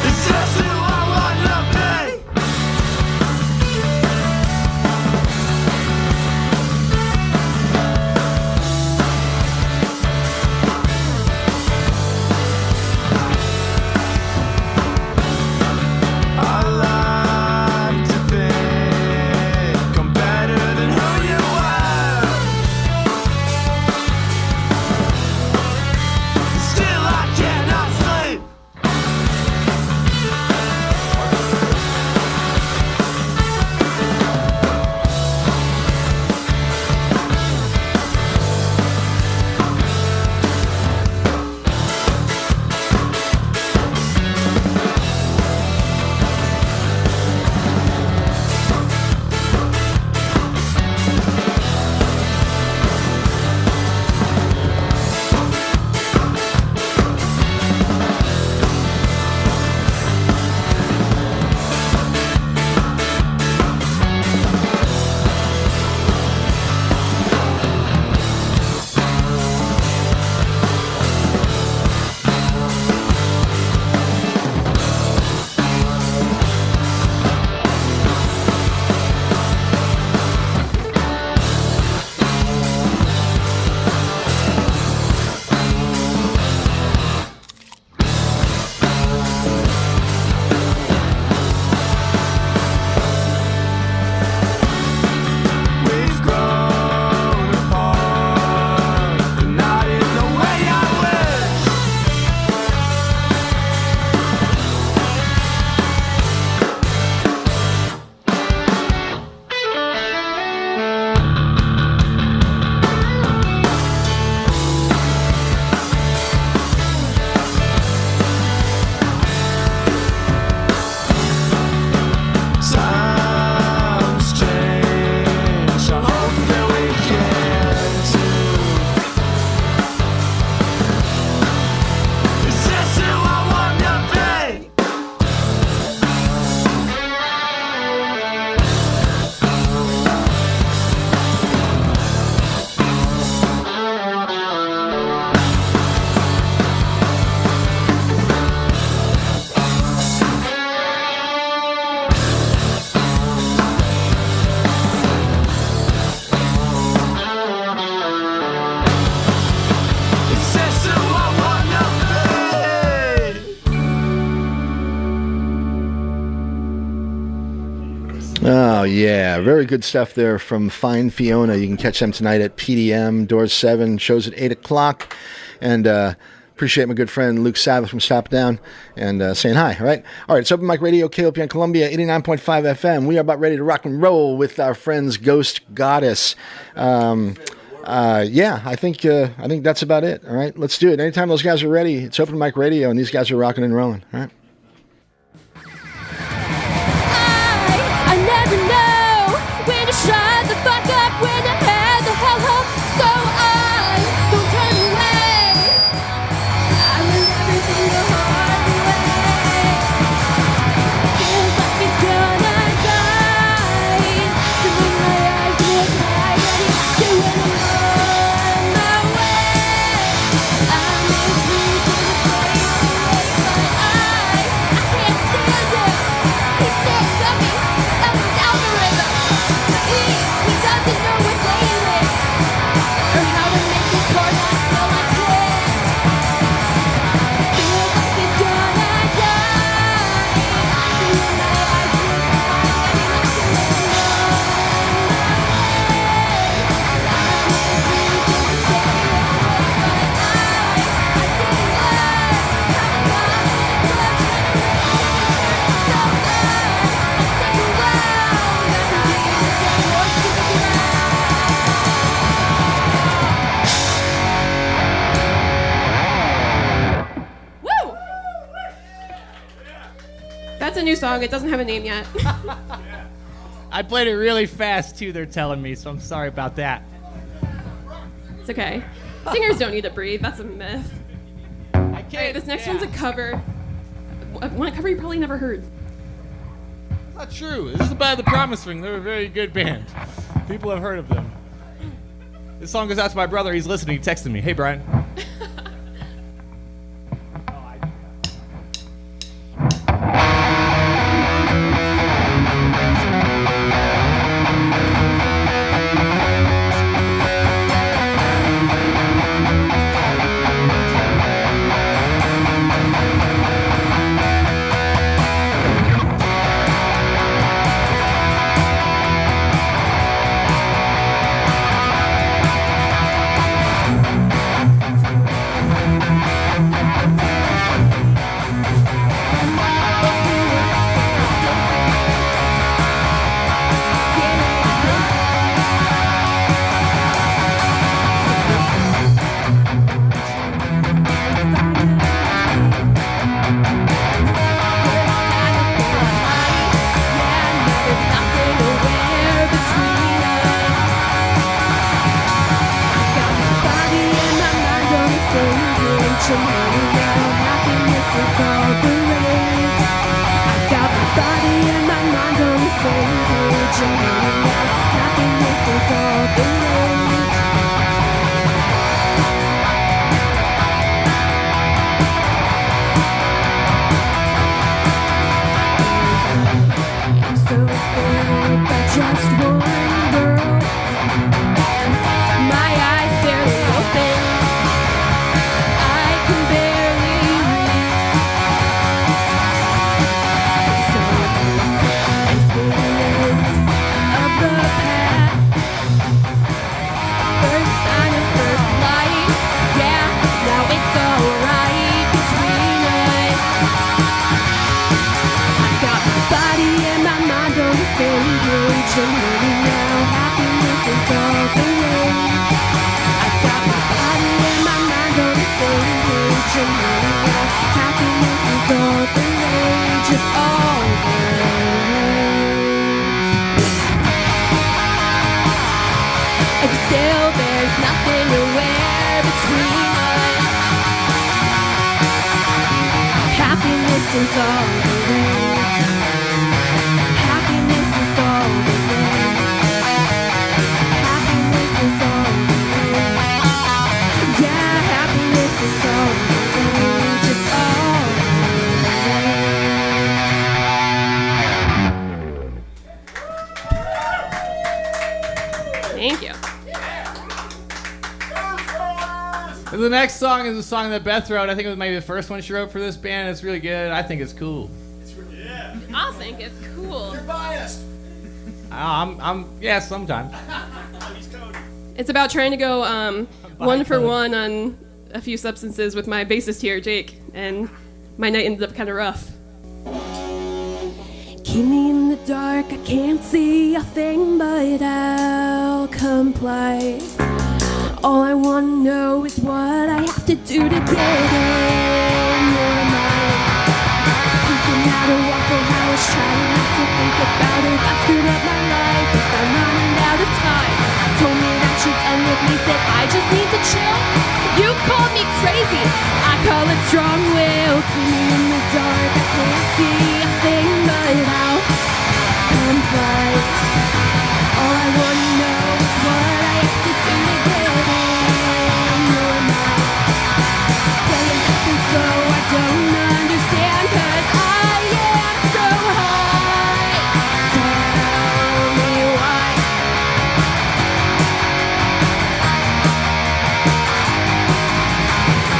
It's just who I wanna be. I like to think I'm better than who you were. Oh, yeah. Very good stuff there from Fine Fiona. You can catch them tonight at PDM, doors 7, shows at 8 o'clock. And appreciate my good friend Luke Sadler from Stop Down and saying hi, all right? All right, it's Open Mic Radio, KOPN Columbia, 89.5 FM. We are about ready to rock and roll with our friends Ghost Goddess. Yeah, I think that's about it, all right? Let's do it. Anytime those guys are ready, it's Open Mic Radio, and these guys are rocking and rolling, all right? I never know when to shut the fuck up, when to have the hell hope, so I don't turn away. I let everything go hard away. Feels like it's gonna die. So when my eyes look high, ready to run on my way. I miss losing the fight, but I can't stand it. He's so dummy, I'm an algorithm. He doesn't know what day it is, or how to make this car not smell like piss. Feels like he's gonna die. So when my eyes look high, I need to run my way. I miss losing the fight, but I stay Woo! That's a new song. It doesn't have a name yet. I played it really fast too, they're telling me, so I'm sorry about that. It's okay. Singers don't need to breathe. That's a myth. I can't. Alright, this next one's a cover. One cover you probably never heard. Not true. This is the band The Promise Ring. They're a very good band. People have heard of them. This song goes out to my brother. He's listening. He texted me. Hey, Brian. Just one girl, my eyes barely open, I can barely read. So it's the end of the path. First sign of first light, yeah, now it's alright between us. I've got my body and my mind on the same page, and maybe now happiness is all the rage. I've got my body and my mind on the same page, and maybe now happiness is all the rage. It's all the rage. And still there's nothing nowhere between us. Happiness is all the rage. Happiness is all the rage. Happiness is all the rage. Yeah, happiness is all the rage. It's all the rage. Thank you. And the next song is a song that Beth wrote. I think it was maybe the first one she wrote for this band. It's really good. I think it's cool. I'll think it's cool. You're biased. Yeah, sometimes. It's about trying to go one for one on a few substances with my bassist here, Jake, and my night ended up kind of rough. Keep me in the dark, I can't see a thing, but I'll comply. All I want to know is what I have to do to get in your mind. Thinking out of Waffle House, trying not to think about it. I screwed up my life, if I'm running out of time. Told me that you're done with me, said I just need to chill. You called me crazy, I call it strong will. Keep me in the dark, I can't see a thing, but I'll comply. All I want to know is what I have to do to get in your mind. Saying nothing slow, I don't understand, 'cause I am so high. Tell me why.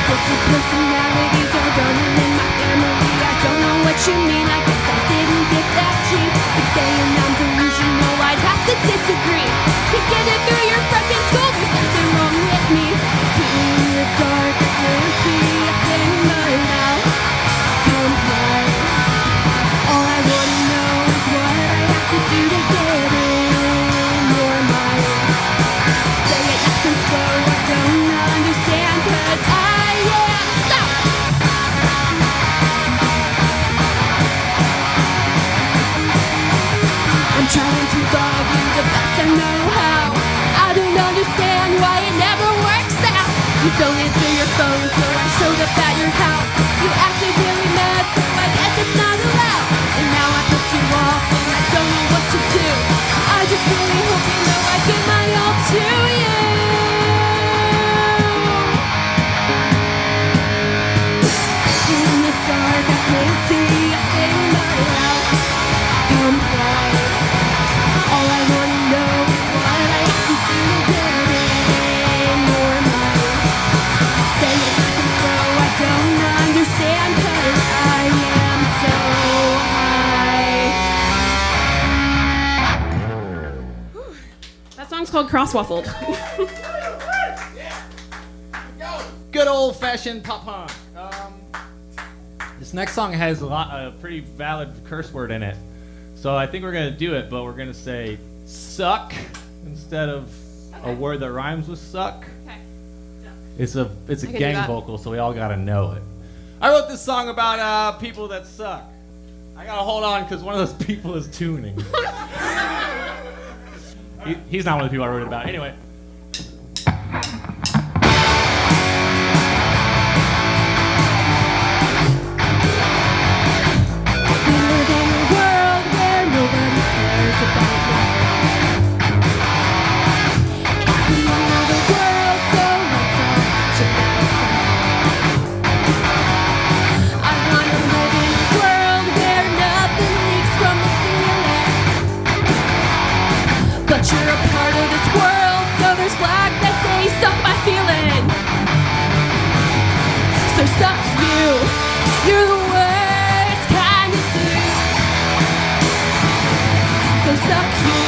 Different personalities are running in my family. I don't know what you mean, I guess I didn't get that gene. You're saying I'm delusional, I'd have to disagree. To get it through your fucking skull, there's nothing wrong with me. Keep me in the dark, I can't see a thing, but I'll comply. All I wanna know is what I have to do to get in your mind. Say it nice and slow, I don't understand, 'cause I am so. I'm trying to love you the best I know how. I don't understand why it never works out. You don't answer your phone, so I showed up at your house. You acted really mad, so I guess it's not allowed. And now I put you off, and I don't know what to do. I just really hope you know I give my all to you. In the dark, I can't see a thing, but I'll comply. All I wanna know is what I have to do to get in your mind. Say it nice and slow, I don't understand, 'cause I am so high. That song's called Crosswaffled. Good old-fashioned pop punk. This next song has a pretty valid curse word in it, so I think we're gonna do it, but we're gonna say "suck" instead of a word that rhymes with "suck." Okay. It's a I can do gang that. vocal, so we all gotta know it. I wrote this song about people that suck. I gotta hold on because one of those people is tuning. He's not one of the people I wrote it about. Anyway. We live in a world where nobody cares about life. It's another world, so let's all check outside. I wanna live in a world where nothing leaks from the ceiling. But you're a part of this world, so there's flag that say suck my feelings. So suck you, you're the worst kind of dude. So suck you,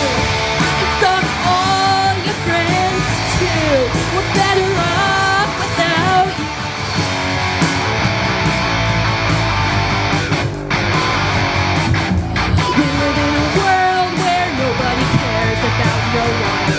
and suck all your friends too. We're better off without you. We live in a world where nobody cares about no one.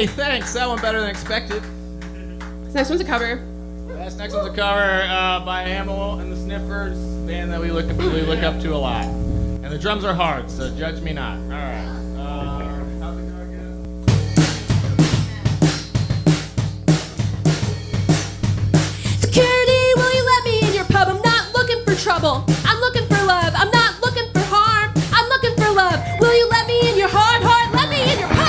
Hey, thanks. That went better than expected. This next one's a cover. This next one's a cover by Hamill and the Sniffers, band that we look up to a lot. And the drums are hard, so judge me not. All right. How's it go again? Security, will you let me in your pub? I'm not looking for trouble. I'm looking for love. I'm not looking for harm. I'm looking for love. Will you let me in your hard heart? Let me in your pub.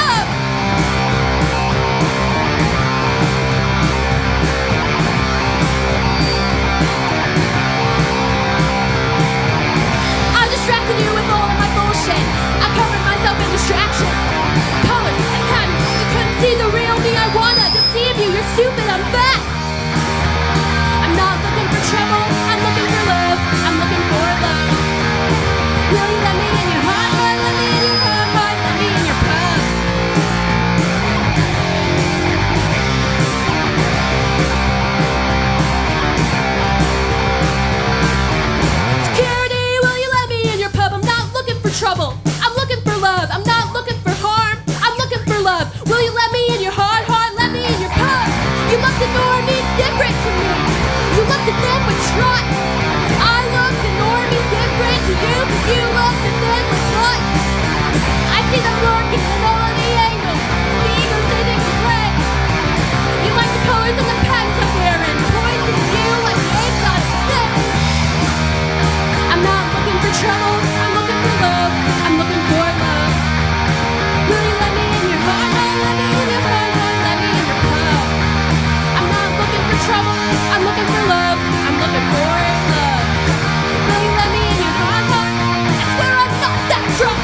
I distracted you with all of my bullshit. I covered myself in distraction. Colors and patterns. You couldn't see the real me. I wanna deceive you. You're stupid. I'm fat. I'm not looking for trouble. I'm looking for love. I'm looking for love. Will you let me in your heart? Let me in your heart. Let me in your pub. Security, will you let me in your pub? I'm not looking for trouble. I'm looking for love. I'm not looking for harm. I'm looking for love. Will you let me in your heart? Let me in your pub. You looked at normies different to me. You looked at them with trust. I looked at normies different to you, cause you looked at them with trust. I see them lurking in all the angles. The eagles sitting in gray. You like the colors and the patterns I'm wearing. Poison you like the apes on a stick. I'm not looking for trouble. I'm looking for love. I'm looking for love. Will you let me in your heart? Let me in your heart. Let me in your pub. I'm not looking for trouble. I'm looking for love. I'm looking for love. Will you let me in your heart? I swear I'm not that drunk.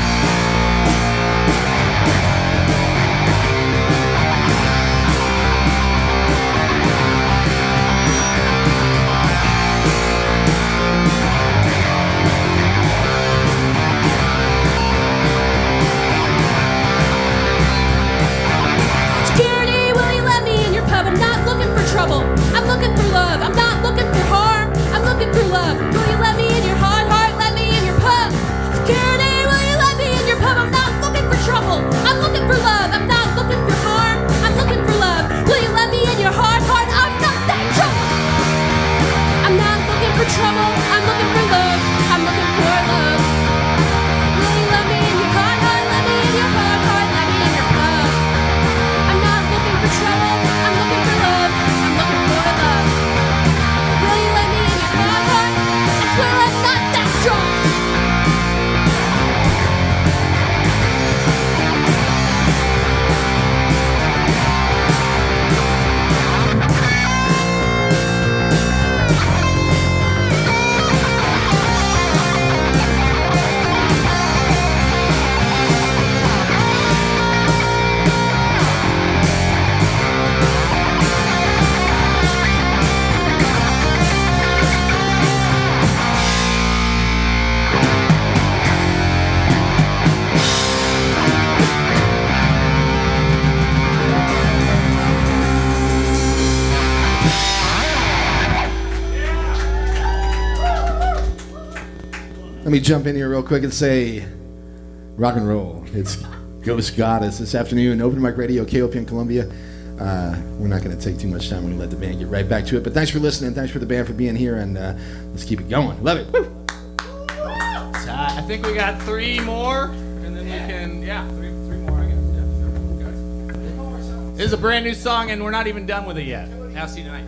Security, will you let me in your pub? I'm not looking for trouble. I'm looking for love. I'm not looking for harm. I'm looking for love. Will you let me in your heart? Let me in your pub. Security, will you let me in your pub? I'm not looking for trouble. I'm looking for love. I'm not looking for harm. I'm looking for love. Will you let me in your heart? I'm not that trouble. I'm not looking for trouble. I'm looking for love. I'm looking for love. Will you let me in your heart? Let me in your heart. Let me in your pub. I'm not looking for trouble. I'm looking for love. I'm looking for love. Will you let me in your heart? I swear I'm not that strong. Let me jump in here real quick and say rock and roll. It's Ghost Goddess this afternoon, Open Mic Radio, KOP in Columbia. We're not going to take too much time. We're going to let the band get right back to it. But thanks for listening. Thanks for the band for being here, and let's keep it going. Love it. Woo! So I think we got 3 more, and then we can, three more, I guess. Yeah, sure. Guys. This is a brand new song, and we're not even done with it yet. I'll see you tonight.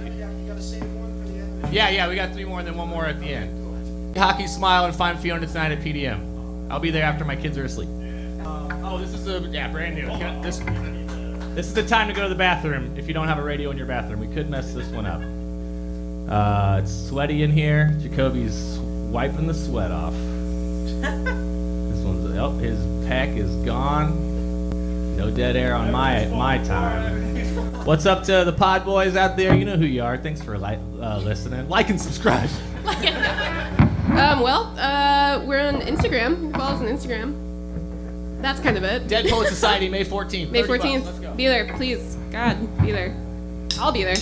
Yeah, we got 3 more, and then 1 more at the end. Hockey Smile and Find Fiona tonight at PDM. I'll be there after my kids are asleep. This is brand new. This is the time to go to the bathroom if you don't have a radio in your bathroom. We could mess this one up. It's sweaty in here. Jacoby's wiping the sweat off. This one's his pack is gone. No dead air on my time. What's up to the pod boys out there? You know who you are. Thanks for listening. Like and subscribe. We're on Instagram. Follow us on Instagram. That's kind of it. Dead Poet Society, May 14th. May 14th. Let's go. Be there, please. God, be there. I'll be there.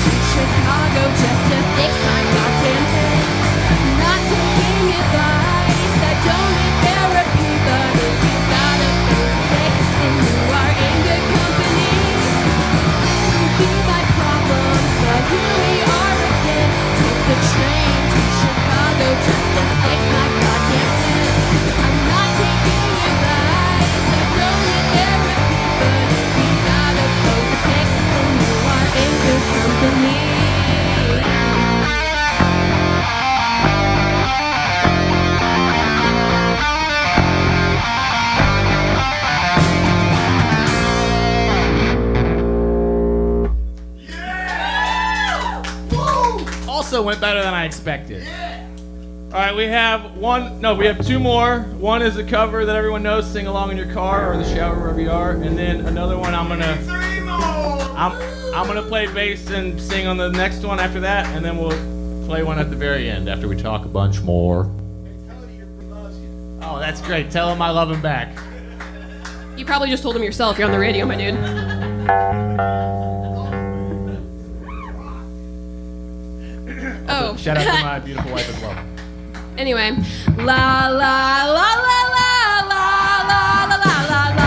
to Chicago just to fix my goddamn head. Not taking advice, I don't need therapy, but if you got a phone to pay, then you are in good company. Wouldn't be my problem, but here we are again. Took the train to Chicago just to fix my goddamn head. I'm not taking advice, I don't need therapy, but if you got a phone to pay, then you are in good company. Also went better than I expected. All right, we have one. No, we have two more. One is a cover that everyone knows. Sing along in your car or the shower, wherever you are. And then another one. I'm gonna play bass and sing on the next one after that, and then we'll play one at the very end after we talk a bunch more. Oh, that's great. Tell him I love him back. You probably just told him yourself. You're on the radio, my dude. Oh. Shout out to my beautiful wife as well. Anyway, la la la la la la la la la la la.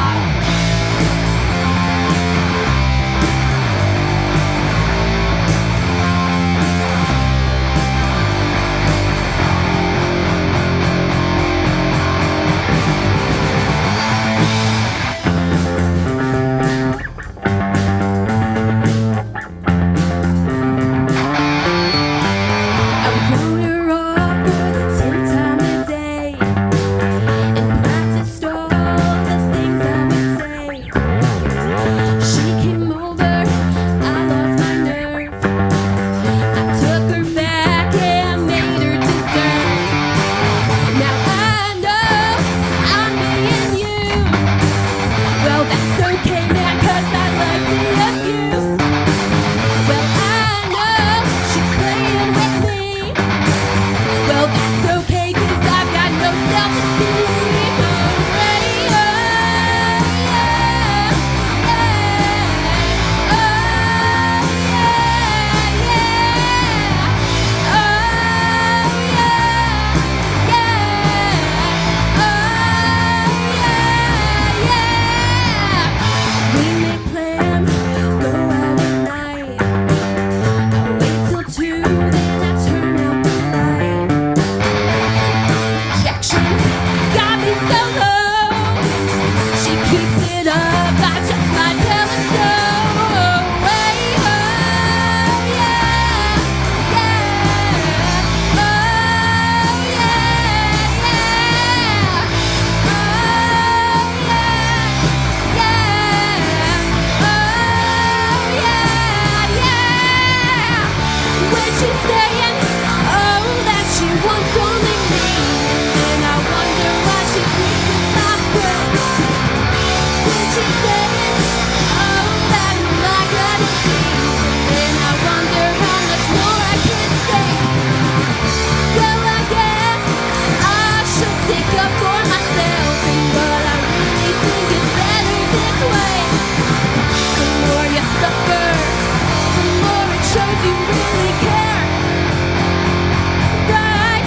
I'm gonna rock for the 10th time today and practiced all the things I would say. She came over, I lost my nerve. I took her back and made her dessert. Now I know I'm being used. Well, that's okay, man, 'cause I like the abuse. Well, I know she's playing with me. Well, that's okay, 'cause I've got no self-esteem. Oh, yeah, yeah, oh, yeah, yeah, oh, yeah, yeah, oh, yeah, yeah. We make plans, go out at night. I wait till 2, then I turn out the light. Rejection got me so low. She keeps it up, I just might tell her so. Oh, yeah, yeah, oh, yeah, yeah, oh, yeah, yeah. When she's saying, oh, that she wants only me, and I wonder why she thinks with my friends. When she's saying, oh, that my God is cheap, and I wonder how much more I can stand. Well, I guess I should stick up for myself, but I really think it's better this way. The more you suffer, the more it shows you really care. Right?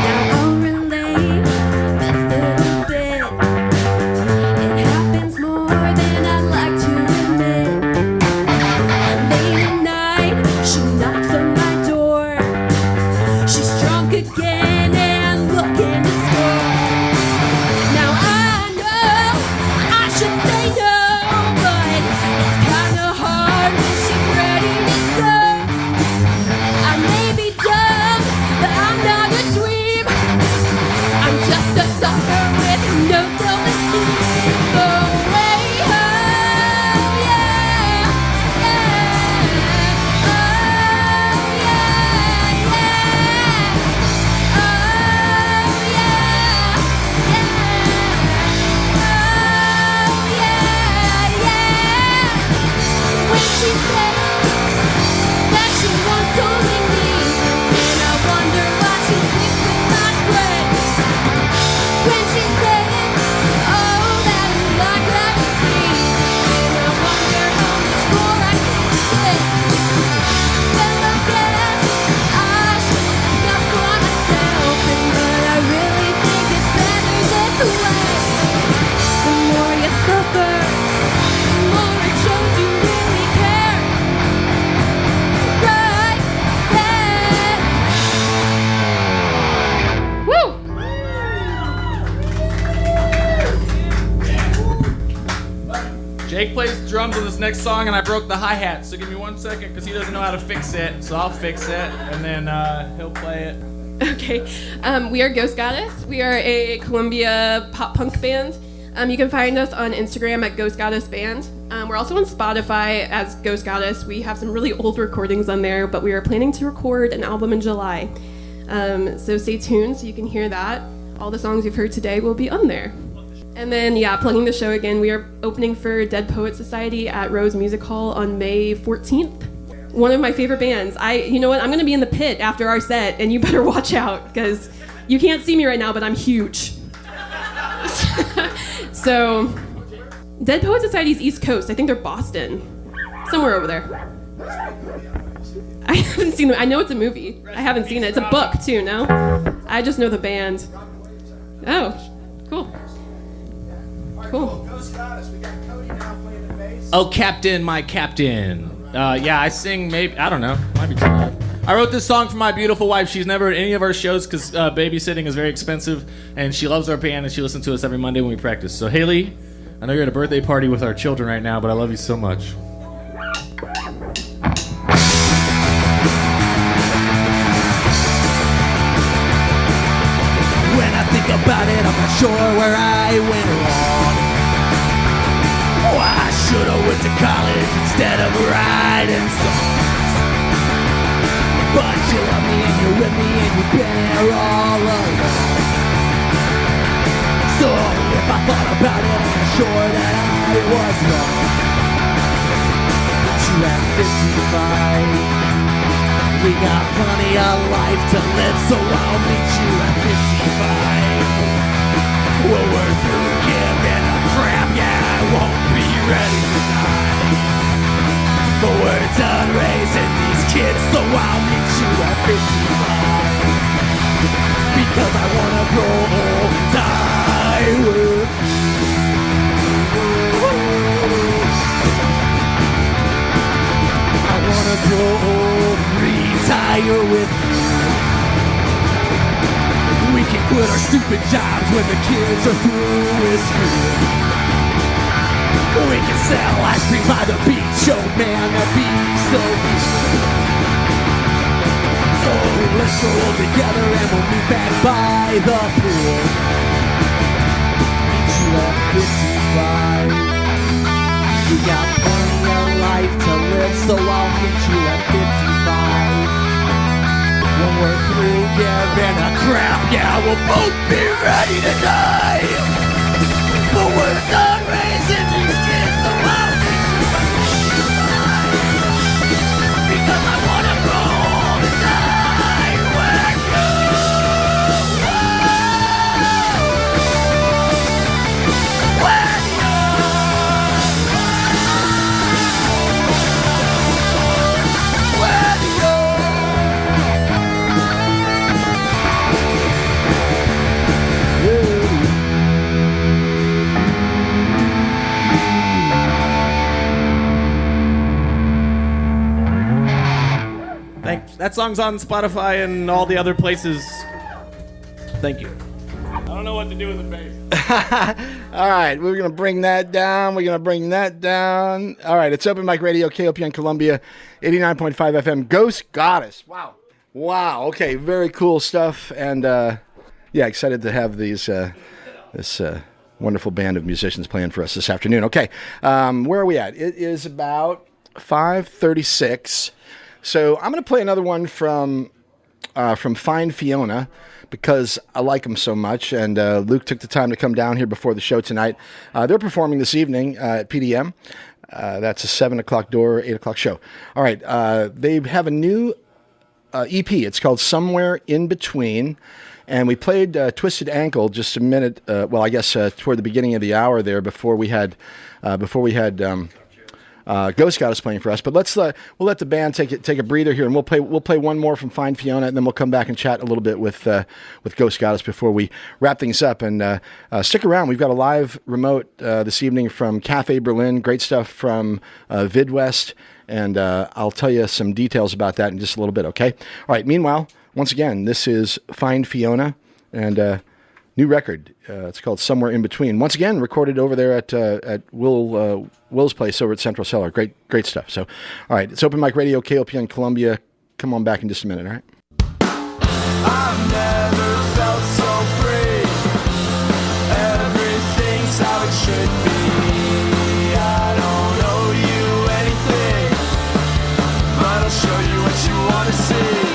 Now I'll relate this little bit. It happens more than I'd like to admit. Late at night, she knocks on my door. She's drunk again and looking to score. Now I know I should say no, but it's kinda hard when she's ready to go. I may be dumb, but I'm not a dweeb. I'm just a sucker with no self-esteem. Oh, yeah, yeah, yeah, oh, yeah, yeah, oh, yeah, yeah. When she said that she wants only me, and I wonder why she sleeps with my friend. Jake plays drums on this next song, and I broke the hi-hat, so give me 1 second, because he doesn't know how to fix it, so I'll fix it, and then he'll play it. Okay. We are Ghost Goddess. We are a Columbia pop punk band. You can find us on Instagram at Ghost Goddess Band. We're also on Spotify as Ghost Goddess. We have some really old recordings on there, but we are planning to record an album in July. So stay tuned so you can hear that. All the songs you've heard today will be on there. And then, plugging the show again, we are opening for Dead Poets Society at Rose Music Hall on May 14th. One of my favorite bands. You know what? I'm going to be in the pit after our set, and you better watch out, because you can't see me right now, but I'm huge. So, Dead Poets Society's East Coast. I think they're Boston. Somewhere over there. I haven't seen them. I know it's a movie. I haven't seen it. It's a book, too, no? I just know the band. Oh, cool. Cool. Oh, Captain, my Captain. I sing maybe, I don't know. Might be too loud. I wrote this song for my beautiful wife. She's never at any of our shows because babysitting is very expensive, and she loves our band, and she listens to us every Monday when we practice. So, Haley, I know you're at a birthday party with our children right now, but I love you so much. When I think about it, I'm not sure where I went wrong. Oh, I should've went to college instead of writing songs. But you love me and you're with me and you've been here all along. So if I thought about it, I'm not sure that I was wrong. But you have 55. We got plenty of life to live, so I'll meet you at 55. Well, we're through giving a crap, I won't be ready to die. But we're done raising these kids, so I'll meet you at 55. Because I wanna grow old and die with you. I wanna grow old, retire with you. We can quit our stupid jobs when the kids are through with school. We can sell ice cream by the beach, oh man, that'd be so cool. So let's grow old together and we'll meet back by the pool. Meet you at 55. We got plenty of life to live, so I'll meet you at 55. When we're through giving a crap, we'll both be ready to die. But we're done raising these kids, so I'll meet you at 55. Because I wanna grow old and die with you. With you. With you. Thanks. That song's on Spotify and all the other places. Thank you. I don't know what to do with the bass. All right, we're going to bring that down. All right, it's Open Mic Radio, KOPN Columbia, 89.5 FM, Ghost Goddess. Wow. Okay, very cool stuff. And, excited to have this wonderful band of musicians playing for us this afternoon. Okay, where are we at? It is about 5:36. So I'm going to play another one from Find Fiona because I like them so much. And Luke took the time to come down here before the show tonight. They're performing this evening at PDM. That's a 7 o'clock door, 8 o'clock show. All right. They have a new EP. It's called Somewhere in Between. And we played Twisted Ankle just a minute. Toward the beginning of the hour there before we had Ghost Goddess playing for us, but we'll let the band take a breather here, and we'll play one more from Find Fiona, and then we'll come back and chat a little bit with Ghost Goddess before we wrap things up. And stick around; we've got a live remote this evening from Cafe Berlin. Great stuff from Vidwest, and I'll tell you some details about that in just a little bit. Okay. All right. Meanwhile, once again, this is Find Fiona, and new record. It's called Somewhere in Between. Once again, recorded over there at Will's place over at Central Cellar. Great stuff. So, all right, it's Open Mic Radio, KOPN Columbia. Come on back in just a minute, all right? I've never felt so free. Everything's how it should be. I don't owe you anything, but I'll show you what you want to see.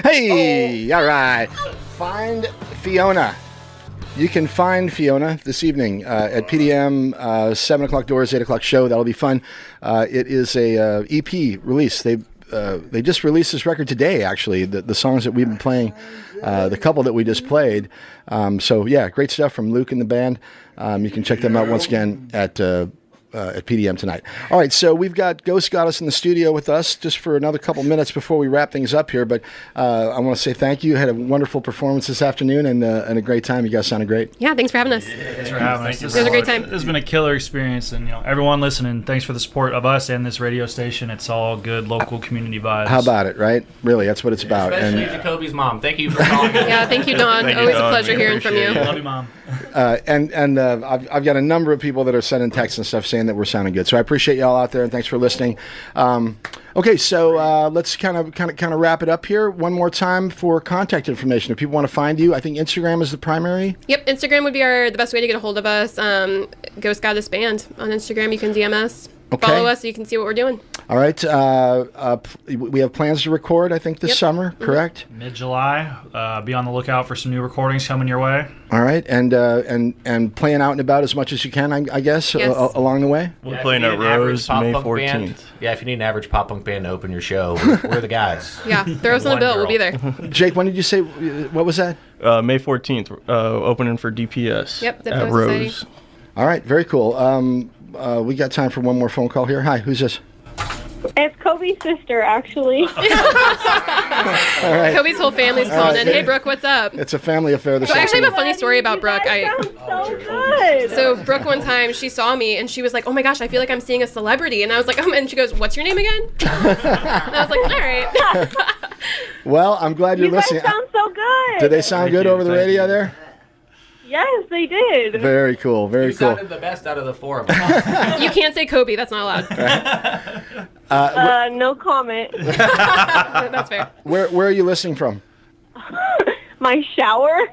Hey, all right. Find Fiona. You can find Fiona this evening at PDM, 7 o'clock doors, 8 o'clock show. That'll be fun. It is a EP release. They just released this record today, actually, the songs that we've been playing, the couple that we just played. So, yeah, great stuff from Luke and the band. You can check them out once again at at PDM tonight. All right, so we've got Ghost Goddess in the studio with us just for another couple minutes before we wrap things up here. But I want to say thank you. Had a wonderful performance this afternoon and a great time. You guys sounded great. Yeah, thanks for having us. Thanks for having us. It was a great time. This has been a killer experience, and everyone listening, thanks for the support of us and this radio station. It's all good local community vibes. How about it, right? Really, that's what it's about. Especially Jacoby's mom. Thank you for calling. Yeah, thank you, Dawn. Always a pleasure hearing from you. Love you, Mom. I've got a number of people that are sending texts and stuff saying that we're sounding good. So I appreciate y'all out there, and thanks for listening. Okay, so let's kind of wrap it up here one more time for contact information. If people want to find you, I think Instagram is the primary. Yep, Instagram would be the best way to get a hold of us. Ghost Goddess Band on Instagram. You can DM us. Okay. Follow us so you can see what we're doing. All right. We have plans to record, I think, this summer, correct? Mid-July. Be on the lookout for some new recordings coming your way. All right, and playing out and about as much as you can, I guess, Yes. along the way. We're playing at Rose May 14th. Yeah, if you need an average pop punk band to open your show, we're the guys. Yeah, throw us on the bill. We'll be there. Jake, when did you say, what was that? May 14th, opening for DPS Yep, at Diplo Rose. Society. All right, very cool. We got time for one more phone call here. Hi, who's this? It's Kobe's sister, actually. All right. Kobe's whole family's calling in. Hey, Brooke, what's up? It's a family affair this So I actually have a afternoon. funny story about Brooke. So good. So Brooke one time she saw me and she was like, "Oh my gosh, I feel like I'm seeing a celebrity." And I was like, and she goes, "What's your name again?" And I was like, "All right." Well, I'm glad you're You guys listening. sound so good. Did they sound good over the radio there? Yes, they did. Very cool, very You cool. sounded the best out of the four of us. You can't say Kobe. That's not allowed. No comment. That's fair. Where are you listening from? My shower.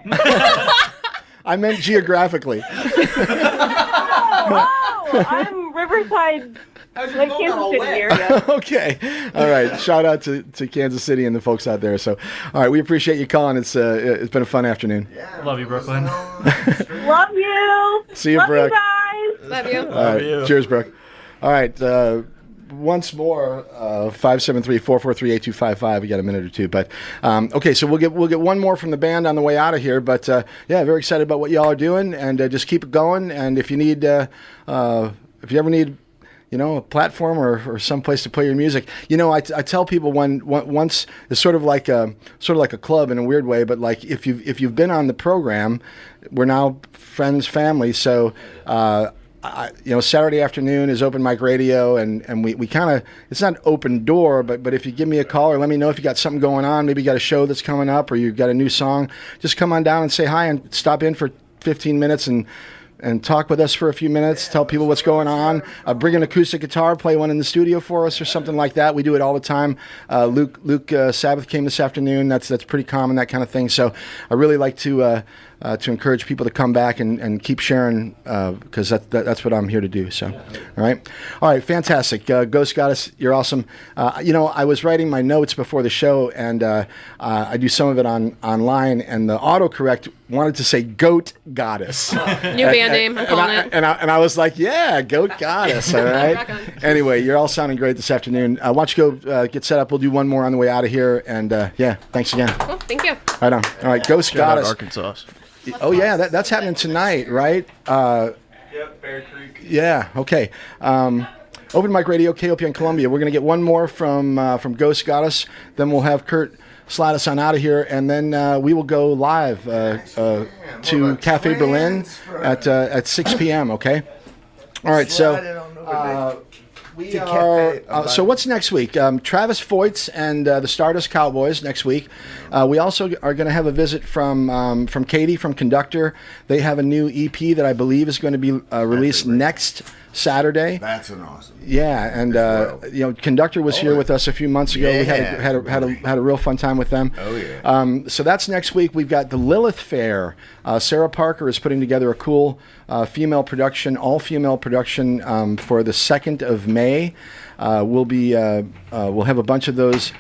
I meant geographically. Oh, I'm Riverside, like Kansas City area. Okay. All right. Shout out to Kansas City and the folks out there. So, all right, we appreciate you calling. It's been a fun afternoon. Love you, Brooklyn. Love you. See you, Love Brooke. you guys. Love you. All right. Cheers, Brooke. All right. Once more, 573-443-8255. We got a minute or two, but okay. So we'll get one more from the band on the way out of here. But yeah, very excited about what y'all are doing, and just keep it going. And if you need, if you ever need, a platform or some place to play your music, I tell people once it's sort of like a club in a weird way, but like if you've been on the program, we're now friends, family. So. Saturday afternoon is open mic radio, and we kind of, it's not open door, but if you give me a call or let me know if you got something going on, maybe you got a show that's coming up or you've got a new song, just come on down and say hi and stop in for 15 minutes and talk with us for a few minutes, tell people what's going on, bring an acoustic guitar, play one in the studio for us or something like that. We do it all the time. Luke Sabbath came this afternoon. That's pretty common, that kind of thing. So I really like to encourage people to come back and keep sharing because that's what I'm here to do. So, all right, fantastic. Ghost Goddess, you're awesome. I was writing my notes before the show, and I do some of it online, and the autocorrect wanted to say Goat Goddess. New band name, I'm calling it. And I was like, yeah, Goat Goddess, all right? Anyway, you're all sounding great this afternoon. Why don't you go get set up? We'll do one more on the way out of here, and yeah, thanks again. Cool, thank you. Right on. All right, Ghost Shout out Goddess. Arkansas. Oh, yeah, that's happening tonight, right? Yep, Bear Creek. Yeah, okay. Open Mic Radio, KOPN Columbia. We're going to get one more from Ghost Goddess. Then we'll have Kurt slide us on out of here, and then we will go live to Cafe Berlin at 6 p.m., okay? All right, so... We are, so what's next week? Travis Foyts and the Stardust Cowboys next week. We also are going to have a visit from Katie from Conductor. They have a new EP that I believe is going to be released next Saturday. That's an awesome. Yeah, and Conductor was here with us a few months ago. Yeah, we had a real fun time with them. Oh yeah. So that's next week. We've got the Lilith Fair. Sarah Parker is putting together a cool female production, all female production for the 2nd of May. We'll have a bunch of those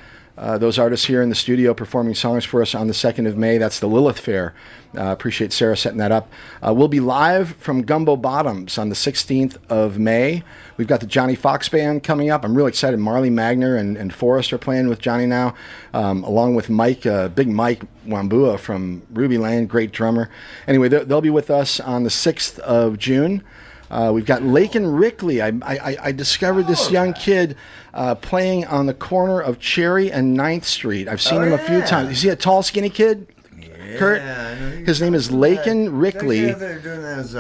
artists here in the studio performing songs for us on the 2nd of May. That's the Lilith Fair. Appreciate Sarah setting that up. We'll be live from Gumbo Bottoms on the 16th of May. We've got the Johnny Fox Band coming up. I'm really excited. Marley Magner and Forrest are playing with Johnny now, along with Mike, Big Mike Wambua from Ruby Lane, great drummer. Anyway, they'll be with us on the 6th of June. We've got Lakin Rickley. I discovered this young kid playing on the corner of Cherry and 9th Street. I've seen him a few times. You see a tall, skinny kid? Kurt? His name is Lakin Rickley. They're doing those,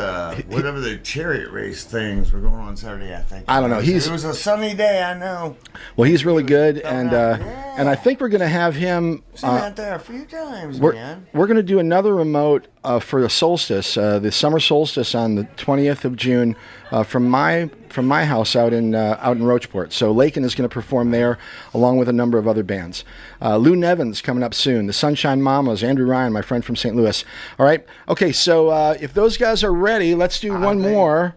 whatever the chariot race things were going on Saturday, I think. I don't know. It was a sunny day, I know. Well, he's really good, and I think we're going to have him. Seen out there a few times, man. We're going to do another remote for the solstice, the summer solstice on the 20th of June, from my house out in Rocheport. So Lakin is going to perform there, along with a number of other bands. Lou Nevin's coming up soon. The Sunshine Mamas, Andrew Ryan, my friend from St. Louis. All right. Okay. So if those guys are ready, let's do one more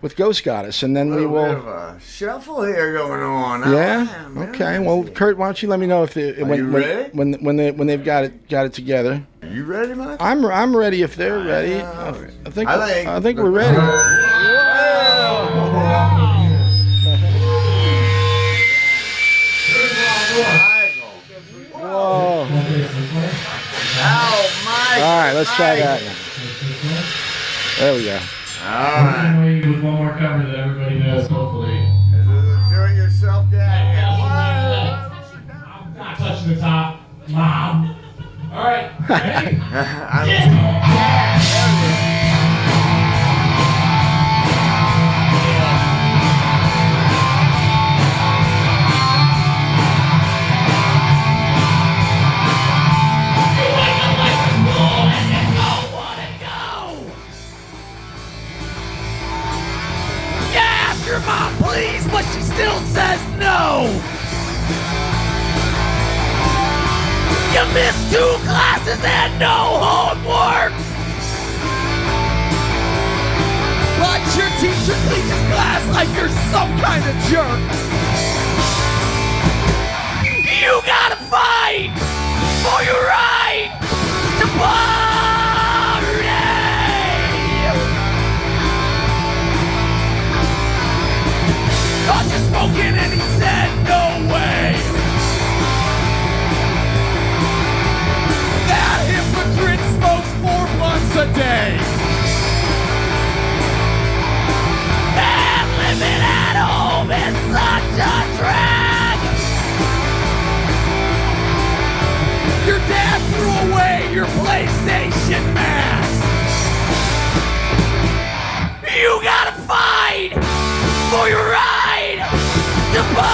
with Ghost Goddess, and then we will. Bit of a shuffle here going on. Yeah. Okay. Well, Kurt, why don't you let me know if when they've got it together. Are you ready, Mike? I'm ready if they're ready. I think we're ready. Whoa. All right, let's try that. There we go. All right. With one more cover that everybody knows, hopefully. Is it do-it-yourself guy? I'm not touching the top, Mom. All right. Ready? Your mom, please, but she still says no. You missed 2 classes and no homework. But your teacher teaches class like you're some kind of jerk. You gotta fight for your right to party. Caught you smoking and he said no way. That hypocrite smokes 4 blunts a day. And living at home is such a drag. Your dad threw away your PlayStation mask. You gotta fight for your right to party.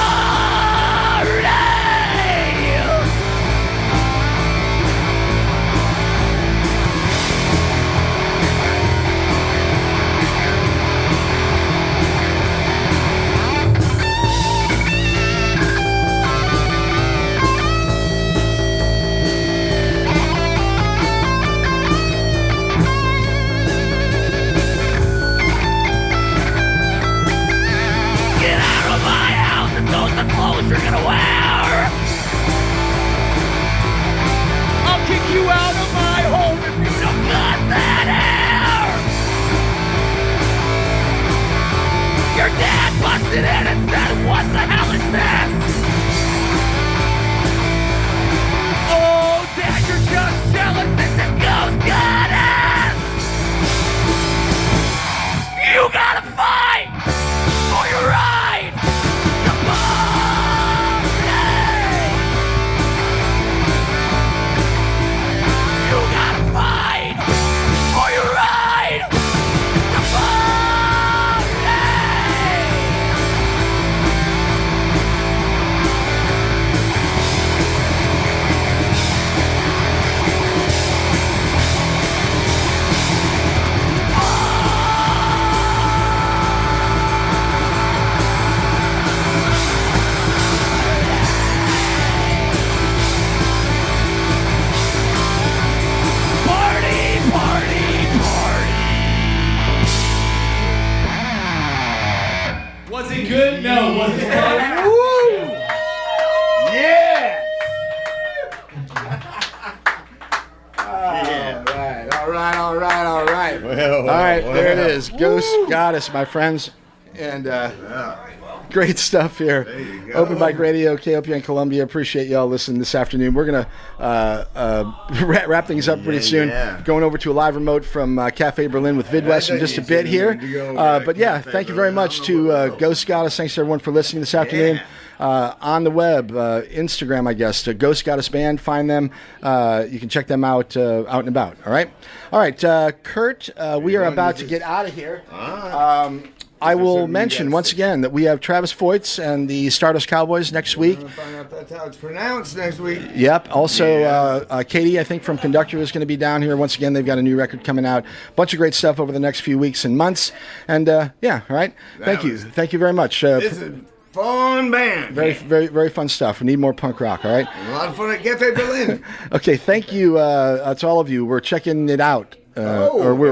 Get out of my house and those the clothes you're gonna wear. I'll kick you out of my home if you don't cut that hair. Your dad busted in and said, what the hell is this? Oh, Dad, you're just jealous. This is Ghost Goddess. You gotta fight for your right to party. You gotta fight for your right to party. Was it good? No. Was it good? Woo! Yeah! All right. Well, All right, there it is. Ghost Goddess, my friends. And Great stuff here. Open Mic Radio, KOPN Columbia. Appreciate y'all listening this afternoon. We're going to wrap things up pretty soon. Going over to a live remote from Cafe Berlin with Vidwest in just a bit here. But yeah, thank you very much to Ghost Goddess. Thanks to everyone for listening this afternoon. On the web, Instagram, I guess, to Ghost Goddess Band. Find them. You can check them out and about. All right, Kurt, we are about to get out of here. I will mention once again that we have Travis Foyts and the Stardust Cowboys next week. Find out if that's how it's pronounced next week. Yep. Also, Katie, I think from Conductor, is going to be down here. Once again, they've got a new record coming out. Bunch of great stuff over the next few weeks and months. And yeah, all right. Thank you very much. This is a fun band. Very fun stuff. We need more punk rock. All right. A lot of fun at Cafe Berlin. Okay. Thank you to all of you. We're checking it out.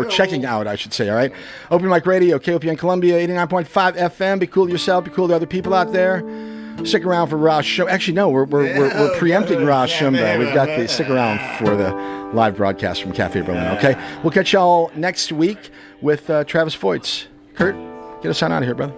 Checking out, I should say, all right? Open Mic Radio, KOPN Columbia, 89.5 FM. Be cool to yourself. Be cool to other people out there. Stick around for Rosh Show. Actually, no, we're preempting Rosh Shumba. We've got the stick around for the live broadcast from Cafe Berlin, okay? We'll catch y'all next week with Travis Foyts. Kurt, get us on out of here, brother.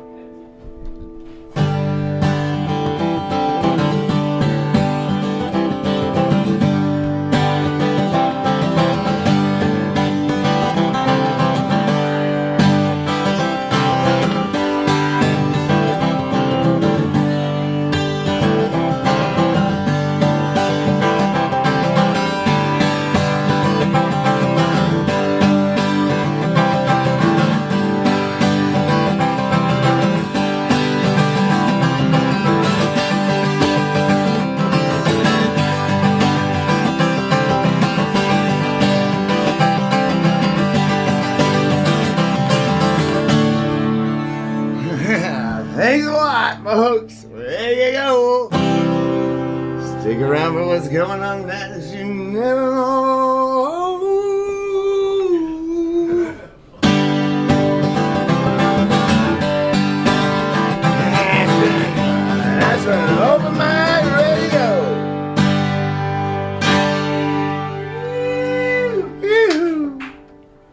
Thanks a lot, folks. There you go. Stick around for what's going on. That is you never know.